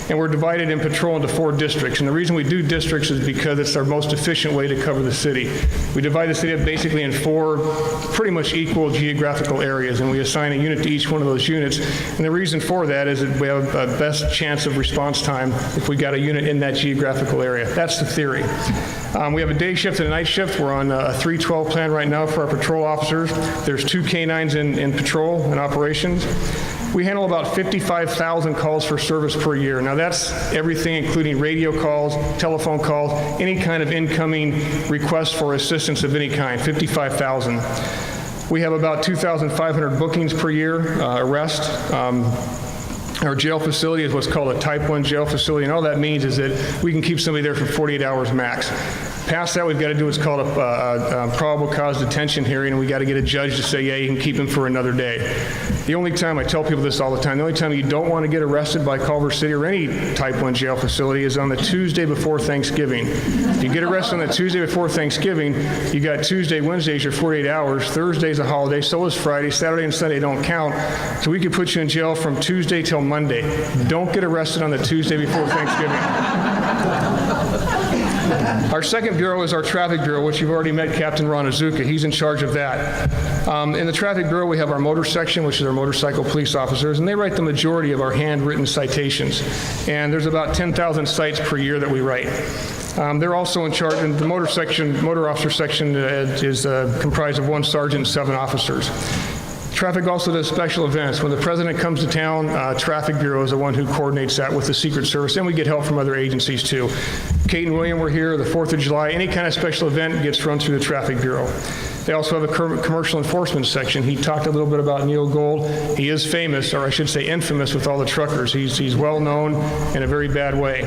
and we're divided in patrol into 4 districts. And the reason we do districts is because it's our most efficient way to cover the city. We divide the city up basically in 4 pretty much equal geographical areas, and we assign a unit to each one of those units. And the reason for that is that we have a best chance of response time if we got a unit in that geographical area. That's the theory. We have a day shift and a night shift. We're on a 312 plan right now for our patrol officers. There's 2 canines in patrol and operations. We handle about 55,000 calls for service per year. Now that's everything including radio calls, telephone calls, any kind of incoming request for assistance of any kind, 55,000. We have about 2,500 bookings per year, arrest. Our jail facility is what's called a Type 1 jail facility, and all that means is that we can keep somebody there for 48 hours max. Past that, we've got to do what's called a probable cause detention hearing, and we got to get a judge to say, yeah, you can keep him for another day. The only time, I tell people this all the time, the only time you don't want to get arrested by Culver City or any type 1 jail facility is on the Tuesday before Thanksgiving. If you get arrested on the Tuesday before Thanksgiving, you got Tuesday, Wednesdays, your 48 hours, Thursday's a holiday, so is Friday, Saturday and Sunday don't count, so we could put you in jail from Tuesday till Monday. Don't get arrested on the Tuesday before Thanksgiving. Our second bureau is our traffic bureau, which you've already met Captain Ron Azuka. He's in charge of that. In the traffic bureau, we have our motor section, which is our motorcycle police officers, and they write the majority of our handwritten citations. And there's about 10,000 cites per year that we write. They're also in charge, and the motor officer section is comprised of 1 sergeant and 7 officers. Traffic also does special events. When the president comes to town, Traffic Bureau is the one who coordinates that with the Secret Service, and we get help from other agencies too. Kate and William were here, the 4th of July, any kind of special event gets run through the Traffic Bureau. They also have a commercial enforcement section. He talked a little bit about Neil Gold. He is famous, or I should say infamous, with all the truckers. He's well known in a very bad way.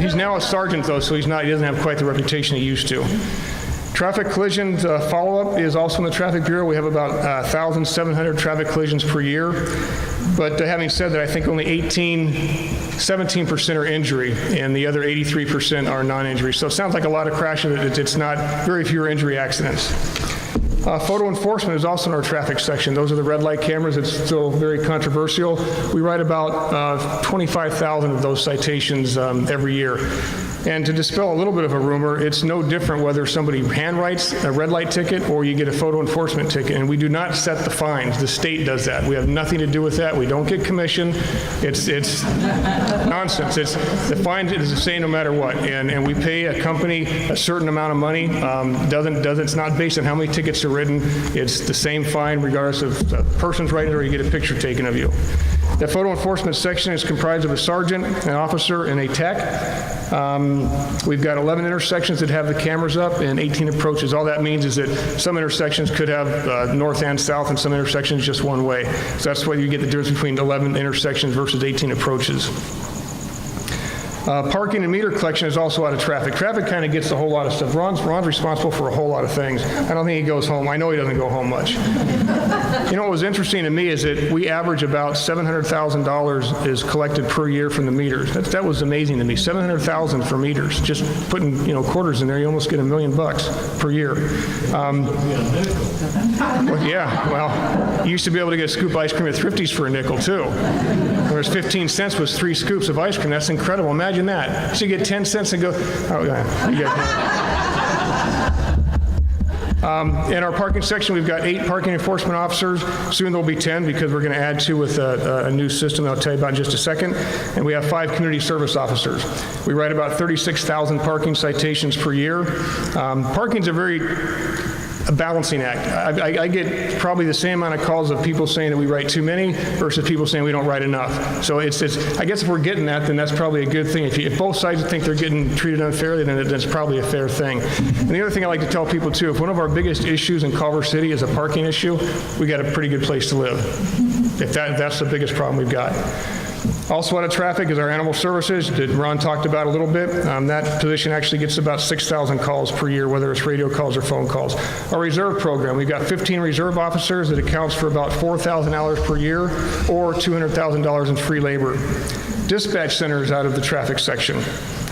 He's now a sergeant though, so he doesn't have quite the reputation he used to. Traffic collisions follow-up is also in the Traffic Bureau. We have about 1,700 traffic collisions per year. But having said that, I think only 17% are injury, and the other 83% are non-injury. So it sounds like a lot of crashes. It's not, very few injury accidents. Photo enforcement is also in our traffic section. Those are the red light cameras. It's still very controversial. We write about 25,000 of those citations every year. And to dispel a little bit of a rumor, it's no different whether somebody handwrites a red light ticket or you get a photo enforcement ticket. And we do not set the fines. The state does that. We have nothing to do with that. We don't get commission. It's nonsense. The fine is the same no matter what. And we pay a company a certain amount of money. It's not based on how many tickets are written. It's the same fine regardless of the person's writing it or you get a picture taken of you. The photo enforcement section is comprised of a sergeant, an officer, and a tech. We've got 11 intersections that have the cameras up and 18 approaches. All that means is that some intersections could have north and south, and some intersections just one way. So that's why you get the difference between 11 intersections versus 18 approaches. Parking and meter collection is also out of traffic. Traffic kind of gets a whole lot of stuff. Ron's responsible for a whole lot of things. I don't think he goes home. I know he doesn't go home much. You know what was interesting to me is that we average about $700,000 is collected per year from the meters. That was amazing to me. $700,000 for meters. Just putting quarters in there, you almost get $1 million per year. You used to be able to get a scoop of ice cream at Thrifty's for a nickel too. Whereas 15 cents was 3 scoops of ice cream. That's incredible. Imagine that. So you get 10 cents and go, in our parking section, we've got 8 parking enforcement officers. Soon there'll be 10 because we're going to add 2 with a new system that I'll tell you about in just a second. And we have 5 community service officers. We write about 36,000 parking citations per year. Parking's a balancing act. I get probably the same amount of calls of people saying that we write too many versus people saying we don't write enough. So I guess if we're getting that, then that's probably a good thing. If both sides think they're getting treated unfairly, then that's probably a fair thing. And the other thing I like to tell people too, if one of our biggest issues in Culver City is a parking issue, we got a pretty good place to live. If that's the biggest problem we've got. Also out of traffic is our animal services that Ron talked about a little bit. That position actually gets about 6,000 calls per year, whether it's radio calls or phone calls. Our reserve program, we've got 15 reserve officers that accounts for about $4,000 per year or $200,000 in free labor. Dispatch centers out of the traffic section.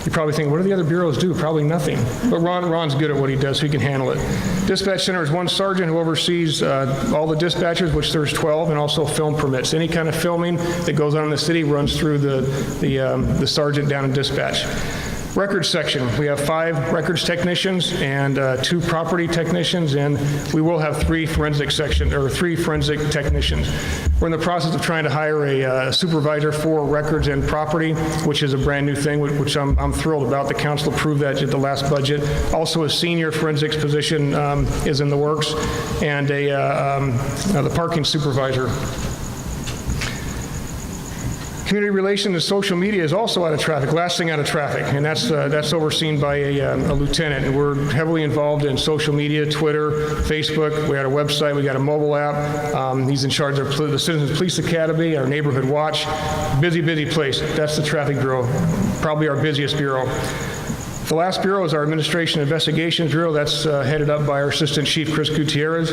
You probably think, what do the other bureaus do? Probably nothing. But Ron's good at what he does, so he can handle it. Dispatch center is 1 sergeant who oversees all the dispatchers, which there's 12, and also film permits. Any kind of filming that goes on in the city runs through the sergeant down in dispatch. Records section, we have 5 records technicians and 2 property technicians, and we will have 3 forensic technicians. We're in the process of trying to hire a supervisor for records and property, which is a brand new thing, which I'm thrilled about. The council approved that at the last budget. Also, a senior forensics position is in the works, and the parking supervisor. Community relations and social media is also out of traffic, last thing out of traffic, and that's overseen by a lieutenant. And we're heavily involved in social media, Twitter, Facebook. We got a website, we got a mobile app. He's in charge of the Citizens Police Academy, our neighborhood watch. Busy place. That's the traffic bureau, probably our busiest bureau. The last bureau is our Administration Investigations Bureau. That's headed up by our Assistant Chief, Chris Gutierrez.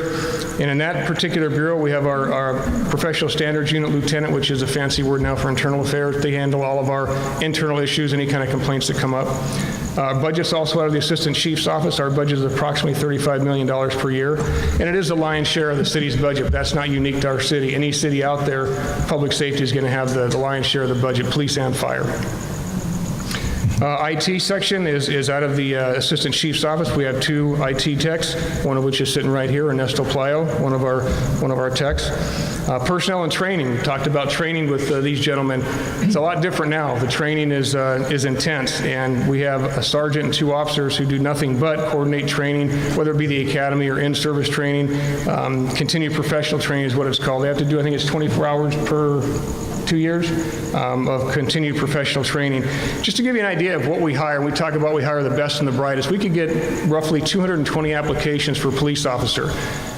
And in that particular bureau, we have our Professional Standards Unit Lieutenant, which is a fancy word now for internal affairs. They handle all of our internal issues, any kind of complaints that come up. Budget's also out of the Assistant Chief's office. Our budget is approximately $35 million per year. And it is the lion's share of the city's budget, but that's not unique to our city. Any city out there, public safety is going to have the lion's share of the budget, police and fire. IT section is out of the Assistant Chief's office. We have 2 IT techs, one of which is sitting right here, Ernesto Playo, one of our techs. Personnel and training. We talked about training with these gentlemen. It's a lot different now. The training is intense, and we have a sergeant and 2 officers who do nothing but coordinate training, whether it be the academy or in-service training. Continued professional training is what it's called. They have to do, I think it's 24 hours per 2 years of continued professional training. Just to give you an idea of what we hire, we talk about we hire the best and the brightest. We could get roughly 220 applications for police officer.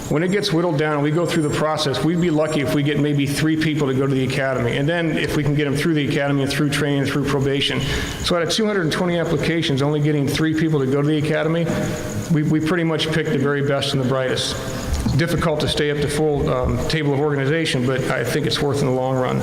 When it gets whittled down and we go through the process, we'd be lucky if we get maybe 3 people to go to the academy. And then if we can get them through the academy and through training and through probation. So out of 220 applications, only getting 3 people to go to the academy, we pretty much pick the very best and the brightest. It's difficult to stay up to full table of organization, but I think it's worth in the long run.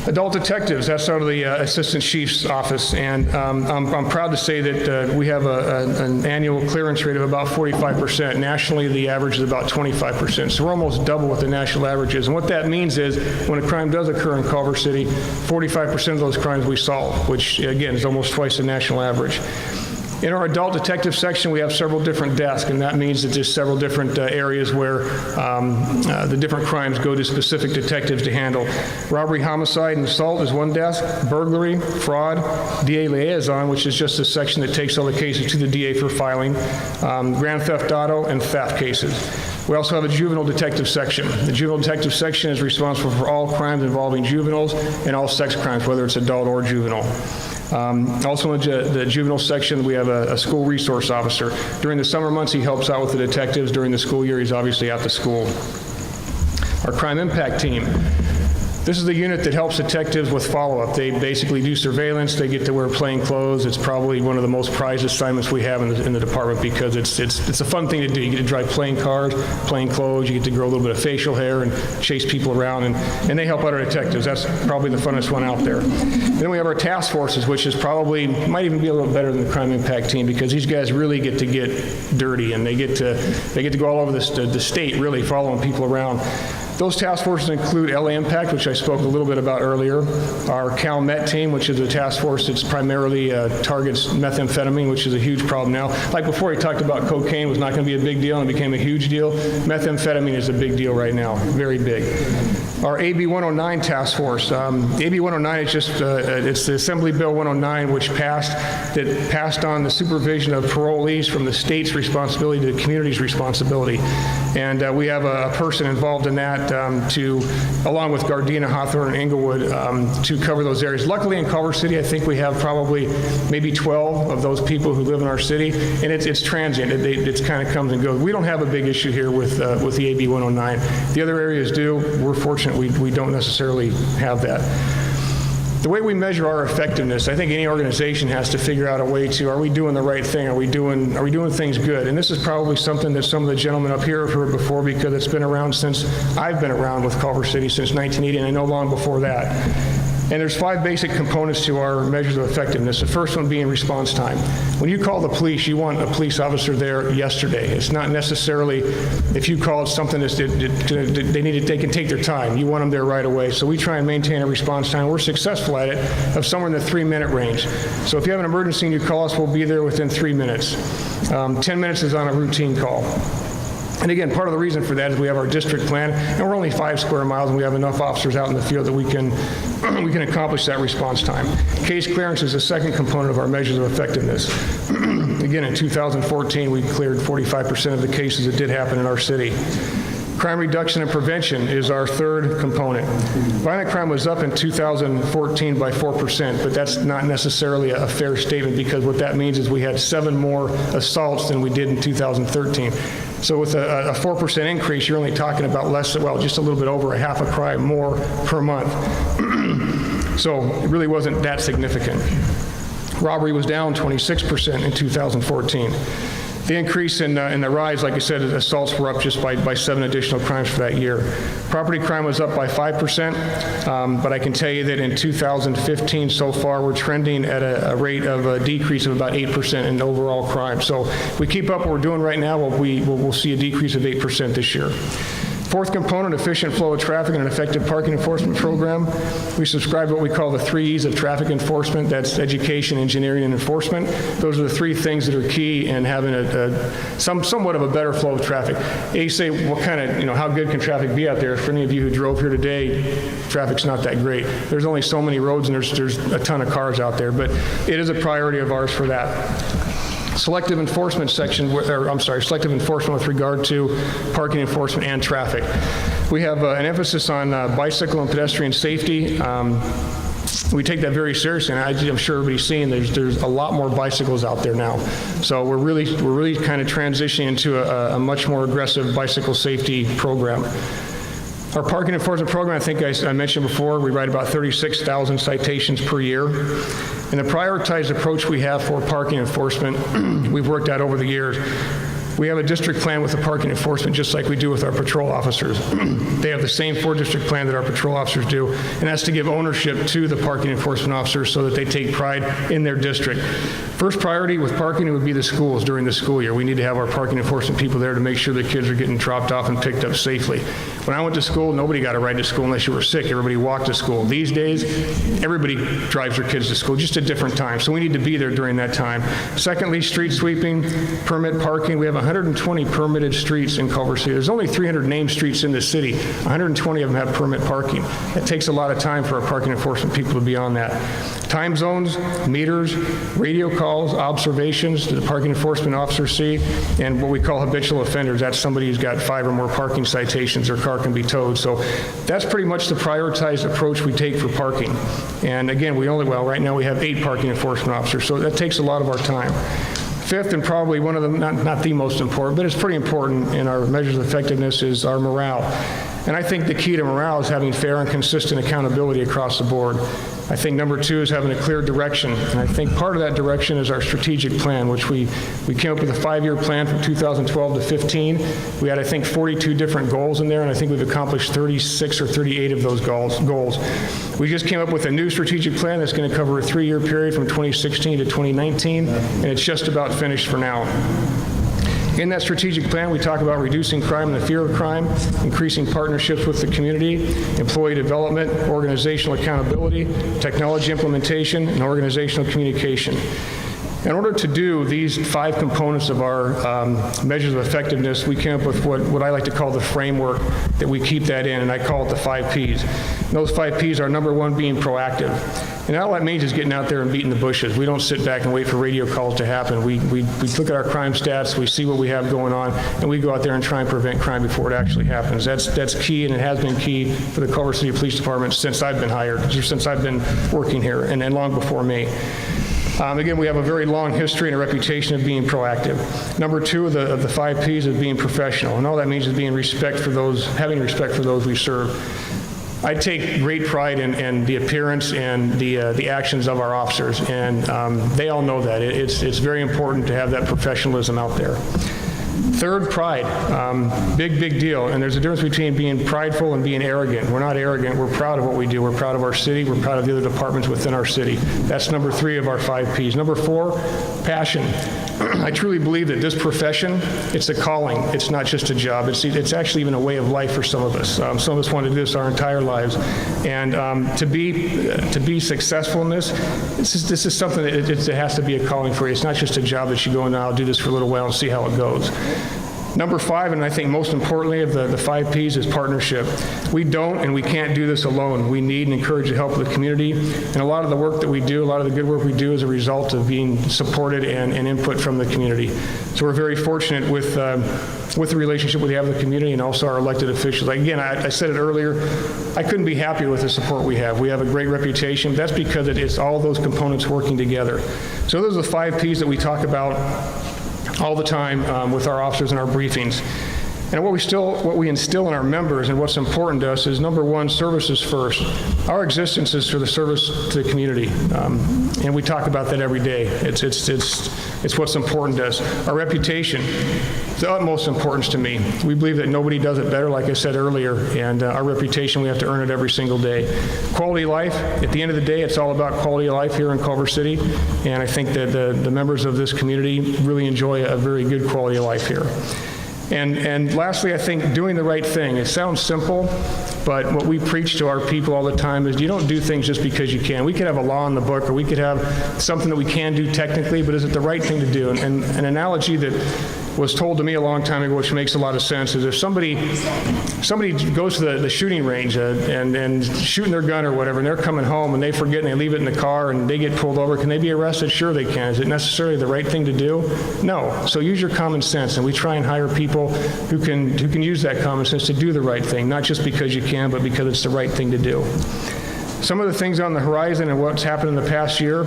Adult detectives, that's out of the Assistant Chief's office, and I'm proud to say that we have an annual clearance rate of about 45%. Nationally, the average is about 25%, so we're almost double what the national average is. And what that means is when a crime does occur in Culver City, 45% of those crimes we solve, which again is almost twice the national average. In our adult detective section, we have several different desks, and that means that there's several different areas where the different crimes go to specific detectives to handle. Robbery, homicide, and assault is one desk. Burglary, fraud, DA liaison, which is just a section that takes all the cases to the DA for filing. Grand theft auto and theft cases. We also have a juvenile detective section. The juvenile detective section is responsible for all crimes involving juveniles and all sex crimes, whether it's adult or juvenile. Also in the juvenile section, we have a school resource officer. During the summer months, he helps out with the detectives. During the school year, he's obviously at the school. Our crime impact team. This is the unit that helps detectives with follow-up. They basically do surveillance. They get to wear plain clothes. It's probably one of the most prized assignments we have in the department because it's a fun thing to do. You get to drive plain cars, plain clothes. You get to grow a little bit of facial hair and chase people around, and they help out our detectives. That's probably the funnest one out there. And then we have our task forces, which is probably, might even be a little better than the crime impact team because these guys really get to get dirty, and they get to go all over the state, really, following people around. Those task forces include LA Impact, which I spoke a little bit about earlier, our Cal Met team, which is a task force that's primarily targets methamphetamine, which is a huge problem now. Like before, he talked about cocaine was not going to be a big deal and it became a huge deal. Methamphetamine is a big deal right now, very big. Our AB 109 task force. AB 109 is just, it's the Assembly Bill 109, which passed on the supervision of parolees from the state's responsibility to the community's responsibility. And we have a person involved in that along with Gardena, Hawthorne, and Englewood, to cover those areas. Luckily in Culver City, I think we have probably maybe 12 of those people who live in our city, and it's transient. It kind of comes and goes. We don't have a big issue here with the AB 109. The other areas do. We're fortunate we don't necessarily have that. The way we measure our effectiveness, I think any organization has to figure out a way to, are we doing the right thing? Are we doing things good? And this is probably something that some of the gentlemen up here have heard before because it's been around since I've been around with Culver City since 1980, and I know long before that. And there's 5 basic components to our measures of effectiveness. The first one being response time. When you call the police, you want a police officer there yesterday. It's not necessarily if you call something that they can take their time. You want them there right away. So we try and maintain a response time. We're successful at it of somewhere in the 3-minute range. So if you have an emergency and you call us, we'll be there within 3 minutes. 10 minutes is on a routine call. And again, part of the reason for that is we have our district plan, and we're only 5 square miles, and we have enough officers out in the field that we can accomplish that response time. Case clearance is the second component of our measures of effectiveness. Again, in 2014, we cleared 45% of the cases that did happen in our city. Crime reduction and prevention is our third component. Violent crime was up in 2014 by 4%, but that's not necessarily a fair statement because what that means is we had 7 more assaults than we did in 2013. So with a 4% increase, you're only talking about just a little bit over a half a crime more per month. So it really wasn't that significant. Robbery was down 26% in 2014. The increase in the rise, like I said, assaults were up just by 7 additional crimes for that year. Property crime was up by 5%, but I can tell you that in 2015 so far, we're trending at a rate of a decrease of about 8% in overall crime. So if we keep up what we're doing right now, we'll see a decrease of 8% this year. Fourth component, efficient flow of traffic and an effective parking enforcement program. We subscribe to what we call the 3 E's of traffic enforcement. That's education, engineering, and enforcement. Those are the 3 things that are key in having somewhat of a better flow of traffic. You say, what kind of, how good can traffic be out there? For any of you who drove here today, traffic's not that great. There's only so many roads and there's a ton of cars out there, but it is a priority of ours for that. Selective enforcement selective enforcement with regard to parking enforcement and traffic. We have an emphasis on bicycle and pedestrian safety. We take that very seriously, and I'm sure everybody's seeing there's a lot more bicycles out there now. So we're really kind of transitioning into a much more aggressive bicycle safety program. Our parking enforcement program, I think I mentioned before, we write about 36,000 citations per year. And the prioritized approach we have for parking enforcement, we've worked out over the years. We have a district plan with the parking enforcement just like we do with our patrol officers. They have the same 4-district plan that our patrol officers do, and that's to give ownership to the parking enforcement officers so that they take pride in their district. First priority with parking would be the schools during the school year. We need to have our parking enforcement people there to make sure the kids are getting dropped off and picked up safely. When I went to school, nobody got a ride to school unless you were sick. Everybody walked to school. These days, everybody drives their kids to school, just at different times. So we need to be there during that time. Secondly, street sweeping, permit parking. We have 120 permitted streets in Culver City. There's only 300 named streets in the city. 120 of them have permit parking. It takes a lot of time for our parking enforcement people to be on that. Time zones, meters, radio calls, observations that the parking enforcement officers see, and what we call habitual offenders. That's somebody who's got 5 or more parking citations, their car can be towed. So that's pretty much the prioritized approach we take for parking. And again, right now we have 8 parking enforcement officers, so that takes a lot of our time. Fifth, and probably one of the, not the most important, but it's pretty important in our measures of effectiveness, is our morale. And I think the key to morale is having fair and consistent accountability across the board. I think number 2 is having a clear direction. And I think part of that direction is our strategic plan, which we came up with a 5-year plan from 2012 to 15. We had, I think, 42 different goals in there, and I think we've accomplished 36 or 38 of those goals. We just came up with a new strategic plan that's going to cover a 3-year period from 2016 to 2019, and it's just about finished for now. In that strategic plan, we talk about reducing crime and the fear of crime, increasing partnerships with the community, employee development, organizational accountability, technology implementation, and organizational communication. In order to do these 5 components of our measures of effectiveness, we came up with what I like to call the framework that we keep that in, and I call it the 5 Ps. And those 5 Ps are, number 1, being proactive. And all that means is getting out there and beating the bushes. We don't sit back and wait for radio calls to happen. We look at our crime stats, we see what we have going on, and we go out there and try and prevent crime before it actually happens. That's key, and it has been key for the Culver City Police Department since I've been hired, since I've been working here, and long before me. Again, we have a very long history and a reputation of being proactive. Number 2 of the 5 Ps is being professional, and all that means is having respect for those we serve. I take great pride in the appearance and the actions of our officers, and they all know that. It's very important to have that professionalism out there. Third, pride. Big deal. And there's a difference between being prideful and being arrogant. We're not arrogant. We're proud of what we do. We're proud of our city. We're proud of the other departments within our city. That's number 3 of our 5 Ps. Number 4, passion. I truly believe that this profession, it's a calling. It's not just a job. It's actually even a way of life for some of us. Some of us want to do this our entire lives. And to be successful in this is something that it has to be a calling for you. It's not just a job that you go and I'll do this for a little while and see how it goes. Number 5, and I think most importantly of the 5 Ps, is partnership. We don't and we can't do this alone. We need and encourage the help of the community. And a lot of the work that we do, a lot of the good work we do is a result of being supported and input from the community. So we're very fortunate with the relationship we have with the community and also our elected officials. Again, I said it earlier, I couldn't be happier with the support we have. We have a great reputation. That's because it's all those components working together. So those are the 5 Ps that we talk about all the time with our officers in our briefings. And what we instill in our members and what's important to us is, number one, services first. Our existence is for the service to the community, and we talk about that every day. It's what's important to us. Our reputation, the utmost importance to me. We believe that nobody does it better, like I said earlier, and our reputation, we have to earn it every single day. Quality of life, at the end of the day, it's all about quality of life here in Culver City, and I think that the members of this community really enjoy a very good quality of life here. And lastly, I think doing the right thing. It sounds simple, but what we preach to our people all the time is you don't do things just because you can. We could have a law in the book, or we could have something that we can do technically, but is it the right thing to do? And an analogy that was told to me a long time ago, which makes a lot of sense, is if somebody goes to the shooting range and shooting their gun or whatever, and they're coming home and they forget and they leave it in the car and they get pulled over, can they be arrested? Sure they can. Is it necessarily the right thing to do? No. So use your common sense, and we try and hire people who can use that common sense to do the right thing, not just because you can, but because it's the right thing to do. Some of the things on the horizon and what's happened in the past year,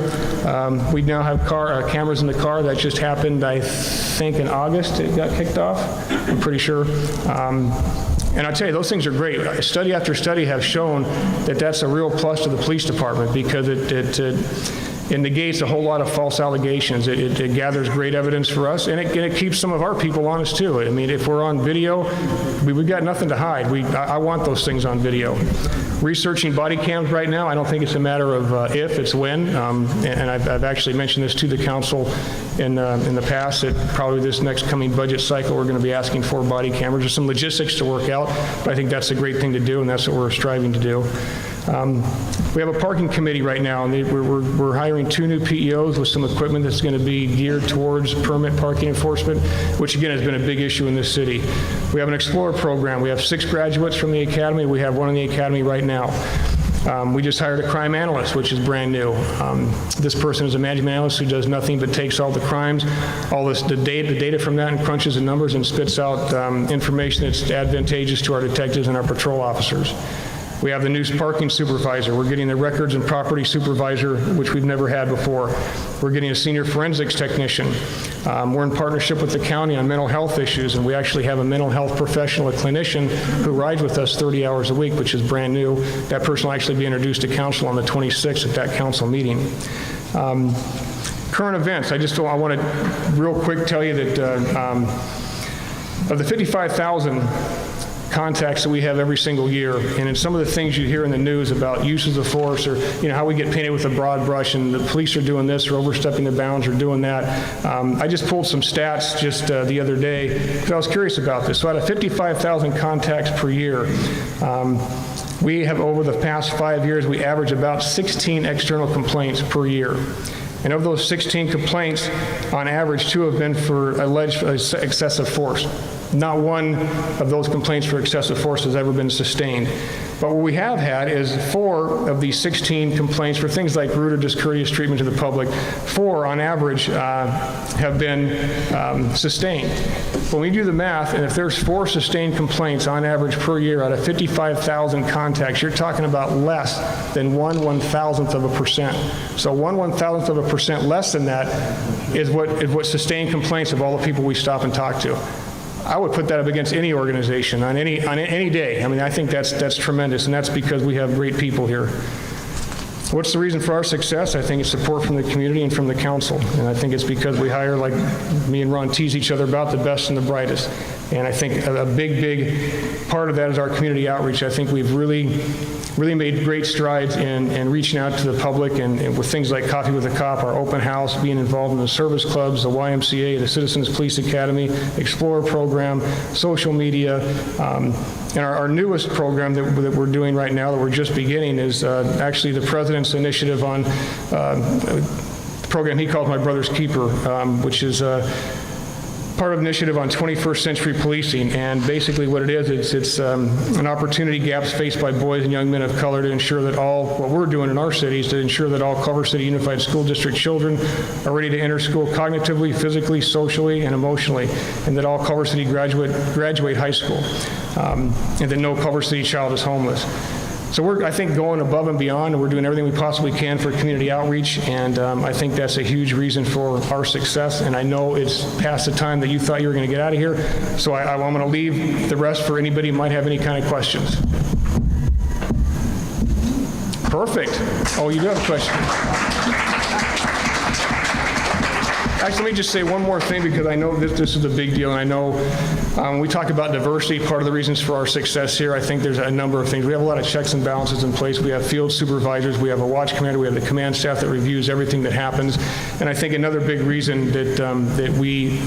we now have cameras in the car. That just happened, I think, in August. It got kicked off, I'm pretty sure. And I'll tell you, those things are great. Study after study have shown that that's a real plus to the police department, because it negates a whole lot of false allegations. It gathers great evidence for us, and it keeps some of our people honest too. I mean, if we're on video, we've got nothing to hide. I want those things on video. Researching body cams right now, I don't think it's a matter of if, it's when. And I've actually mentioned this to the council in the past, that probably this next coming budget cycle, we're going to be asking for body cameras. There's some logistics to work out, but I think that's a great thing to do, and that's what we're striving to do. We have a parking committee right now, and we're hiring 2 new PEOs with some equipment that's going to be geared towards permit parking enforcement, which again has been a big issue in this city. We have an Explorer program. We have 6 graduates from the academy. We have 1 in the academy right now. We just hired a crime analyst, which is brand new. This person is a management analyst who does nothing but takes all the crimes, the data from that, and crunches the numbers and spits out information that's advantageous to our detectives and our patrol officers. We have the new parking supervisor. We're getting the records and property supervisor, which we've never had before. We're getting a senior forensics technician. We're in partnership with the county on mental health issues, and we actually have a mental health professional, a clinician, who rides with us 30 hours a week, which is brand new. That person will actually be introduced to council on the 26th at that council meeting. Current events, I want to real quick tell you that of the 55,000 contacts that we have every single year, and in some of the things you hear in the news about uses of force, or how we get painted with a broad brush and the police are doing this or overstepping the bounds or doing that. I just pulled some stats just the other day because I was curious about this. So out of 55,000 contacts per year, we have, over the past 5 years, we average about 16 external complaints per year. And of those 16 complaints, on average, 2 have been for alleged excessive force. Not one of those complaints for excessive force has ever been sustained. But what we have had is 4 of these 16 complaints for things like rude or discourteous treatment to the public. 4, on average, have been sustained. When we do the math, and if there's 4 sustained complaints on average per year out of 55,000 contacts, you're talking about less than 1/1000th of a percent. So 1/1000th of a percent less than that is what sustained complaints of all the people we stop and talk to. I would put that up against any organization on any day. I mean, I think that's tremendous, and that's because we have great people here. What's the reason for our success? I think it's support from the community and from the council. And I think it's because we hire, like me and Ron tease each other about, the best and the brightest. And I think a big part of that is our community outreach. I think we've really made great strides in reaching out to the public, and with things like Coffee with a Cop, our open house, being involved in the service clubs, the YMCA, the Citizens Police Academy, Explorer program, social media, and our newest program that we're doing right now, that we're just beginning, is actually the President's initiative on the program he calls My Brother's Keeper, which is part of an initiative on 21st century policing. And basically what it is, it's an opportunity gaps faced by boys and young men of color to ensure that what we're doing in our city is to ensure that all Culver City Unified School District children are ready to enter school cognitively, physically, socially, and emotionally, and that all Culver City graduate high school, and that no Culver City child is homeless. So we're, I think, going above and beyond, and we're doing everything we possibly can for community outreach, and I think that's a huge reason for our success, and I know it's past the time that you thought you were going to get out of here, so I'm going to leave the rest for anybody who might have any kind of questions. Perfect. Oh, you do have a question. Actually, let me just say one more thing, because I know this is a big deal, and I know when we talk about diversity, part of the reasons for our success here, I think there's a number of things. We have a lot of checks and balances in place. We have field supervisors, we have a watch commander, we have the command staff that reviews everything that happens. And I think another big reason that we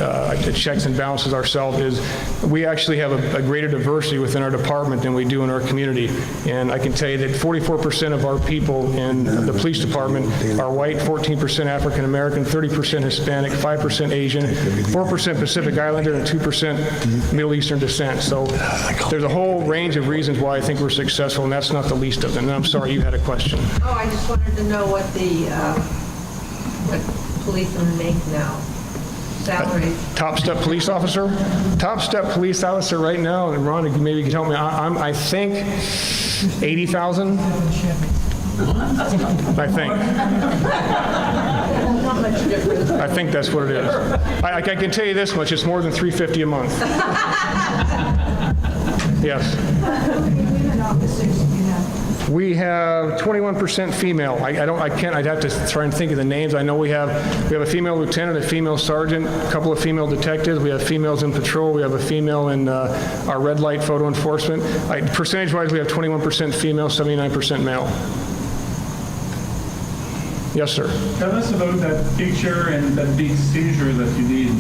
checks and balances ourselves is we actually have a greater diversity within our department than we do in our community. And I can tell you that 44% of our people in the police department are white, 14% African American, 30% Hispanic, 5% Asian, 4% Pacific Islander, and 2% Middle Eastern descent. So there's a whole range of reasons why I think we're successful, and that's not the least of them. And I'm sorry, you had a question. Oh, I just wanted to know what policemen make now. Salaries. Top step police officer? Top step police officer right now, and Ron, maybe you can help me. I think 80,000. I think. Not much difference. I think that's what it is. I can tell you this much, it's more than $350 a month. Yes. We have 21% female. I'd have to try and think of the names. I know we have a female lieutenant, a female sergeant, a couple of female detectives. We have females in patrol. We have a female in our red light photo enforcement. Percentage-wise, we have 21% female, 79% male. Yes, sir. Tell us about that picture and that big seizure that you did.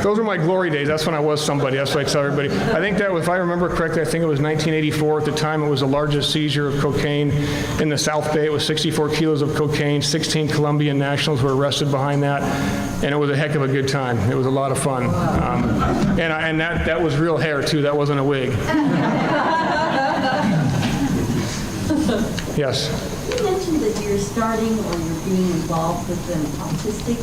Those were my glory days. That's when I was somebody. That's what I tell everybody. I think that, if I remember correctly, I think it was 1984. At the time, it was the largest seizure of cocaine in the South Bay. It was 64 kilos of cocaine. 16 Colombian nationals were arrested behind that, and it was a heck of a good time. It was a lot of fun. And that was real hair, too. That wasn't a wig. Yes? You mentioned that you're starting or you're being involved with an autistic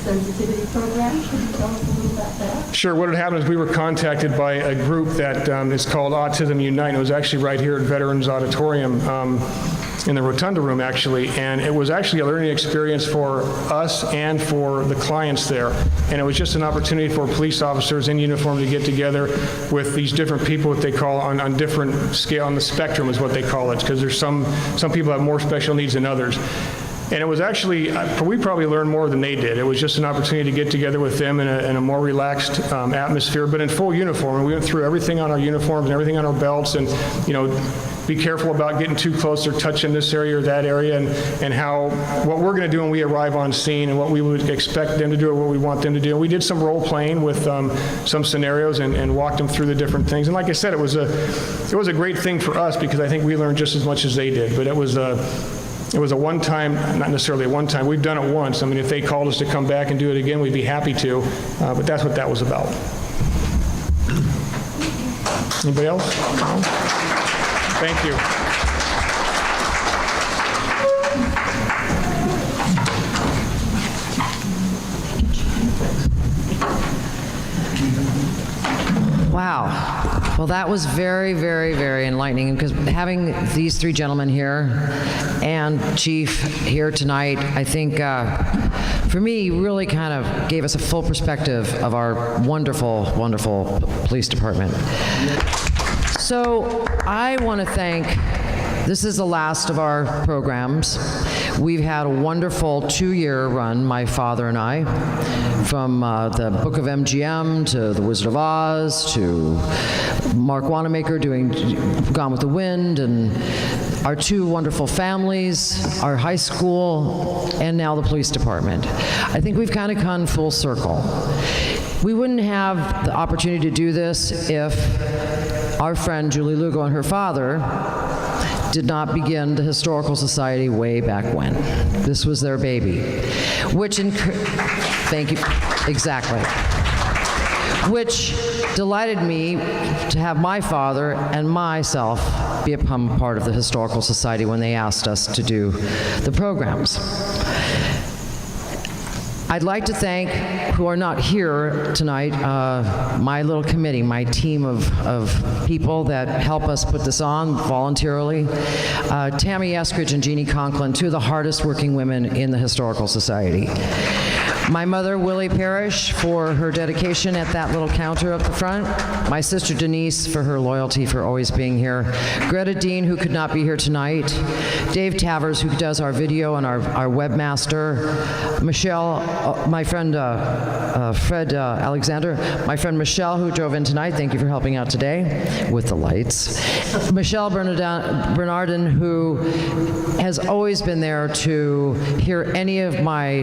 sensitivity program. Can you tell us a little about that? Sure. What had happened is we were contacted by a group that is called Autism Unite. It was actually right here at Veterans Auditorium in the Rotunda room, actually. And it was actually a learning experience for us and for the clients there. And it was just an opportunity for police officers in uniform to get together with these different people that they call on different scale, on the spectrum is what they call it, because there's some people have more special needs than others. And it was actually, we probably learned more than they did. It was just an opportunity to get together with them in a more relaxed atmosphere, but in full uniform. And we went through everything on our uniforms and everything on our belts, and, be careful about getting too close or touching this area or that area, and what we're going to do when we arrive on scene, and what we would expect them to do or what we want them to do. And we did some role playing with some scenarios and walked them through the different things. And like I said, it was a great thing for us, because I think we learned just as much as they did. But it was a one-time, not necessarily a one-time. We've done it once. I mean, if they called us to come back and do it again, we'd be happy to. But that's what that was about. Anybody else? No? Thank you. Wow. Well, that was very, very, very enlightening, because having these three gentlemen here and Chief here tonight, I think, for me, really kind of gave us a full perspective of our wonderful, wonderful police department. So I want to thank, this is the last of our programs. We've had a wonderful 2-year run, my father and I, from the Book of MGM to The Wizard of Oz to Mark Wanamaker doing Gone with the Wind, and our 2 wonderful families, our high school, and now the police department. I think we've kind of gone full circle. We wouldn't have the opportunity to do this if our friend Julie Lugo and her father did not begin the Historical Society way back when. This was their baby, thank you, exactly. Which delighted me to have my father and myself become part of the Historical Society when they asked us to do the programs. I'd like to thank, who are not here tonight, my little committee, my team of people that help us put this on voluntarily. Tammy Eskridge and Jeannie Conklin, two of the hardest working women in the Historical Society. My mother, Willie Parrish, for her dedication at that little counter up the front. My sister, Denise, for her loyalty for always being here. Greta Dean, who could not be here tonight. Dave Tavers, who does our video and our webmaster. Michelle, my friend Fred Alexander. My friend Michelle, who drove in tonight. Thank you for helping out today with the lights. Michelle Bernardin, who has always been there to hear any of my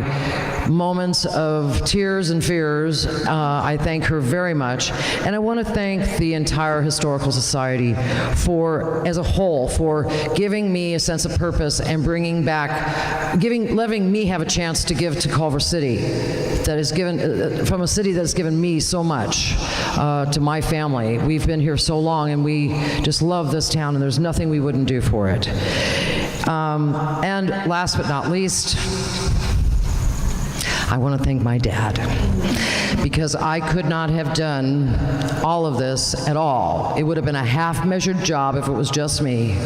moments of tears and fears. I thank her very much. And I want to thank the entire Historical Society as a whole, for giving me a sense of purpose and bringing back, letting me have a chance to give to Culver City, that is given, from a city that has given me so much, to my family. We've been here so long and we just love this town, and there's nothing we wouldn't do for it. And last but not least, I want to thank my dad, because I could not have done all of this at all. It would have been a half-measured job if it was just me.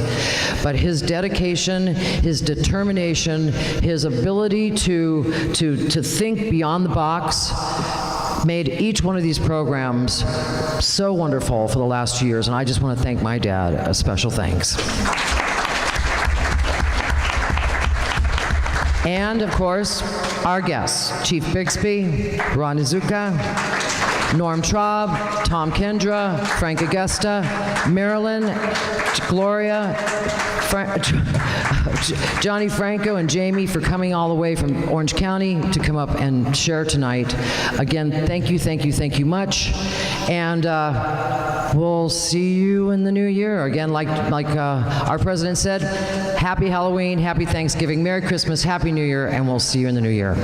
But his dedication, his determination, his ability to think beyond the box made each one of these programs so wonderful for the last 2 years, and I just want to thank my dad a special thanks. And, of course, our guests, Chief Bixby, Ron Izuka, Norm Traub, Tom Kendra, Frank Augusta, Marilyn, Gloria, Johnny Franco, and Jamie for coming all the way from Orange County to come up and share tonight. Again, thank you much. And we'll see you in the new year. Again, like our president said, happy Halloween, happy Thanksgiving, Merry Christmas, Happy New Year, and we'll see you in the new year.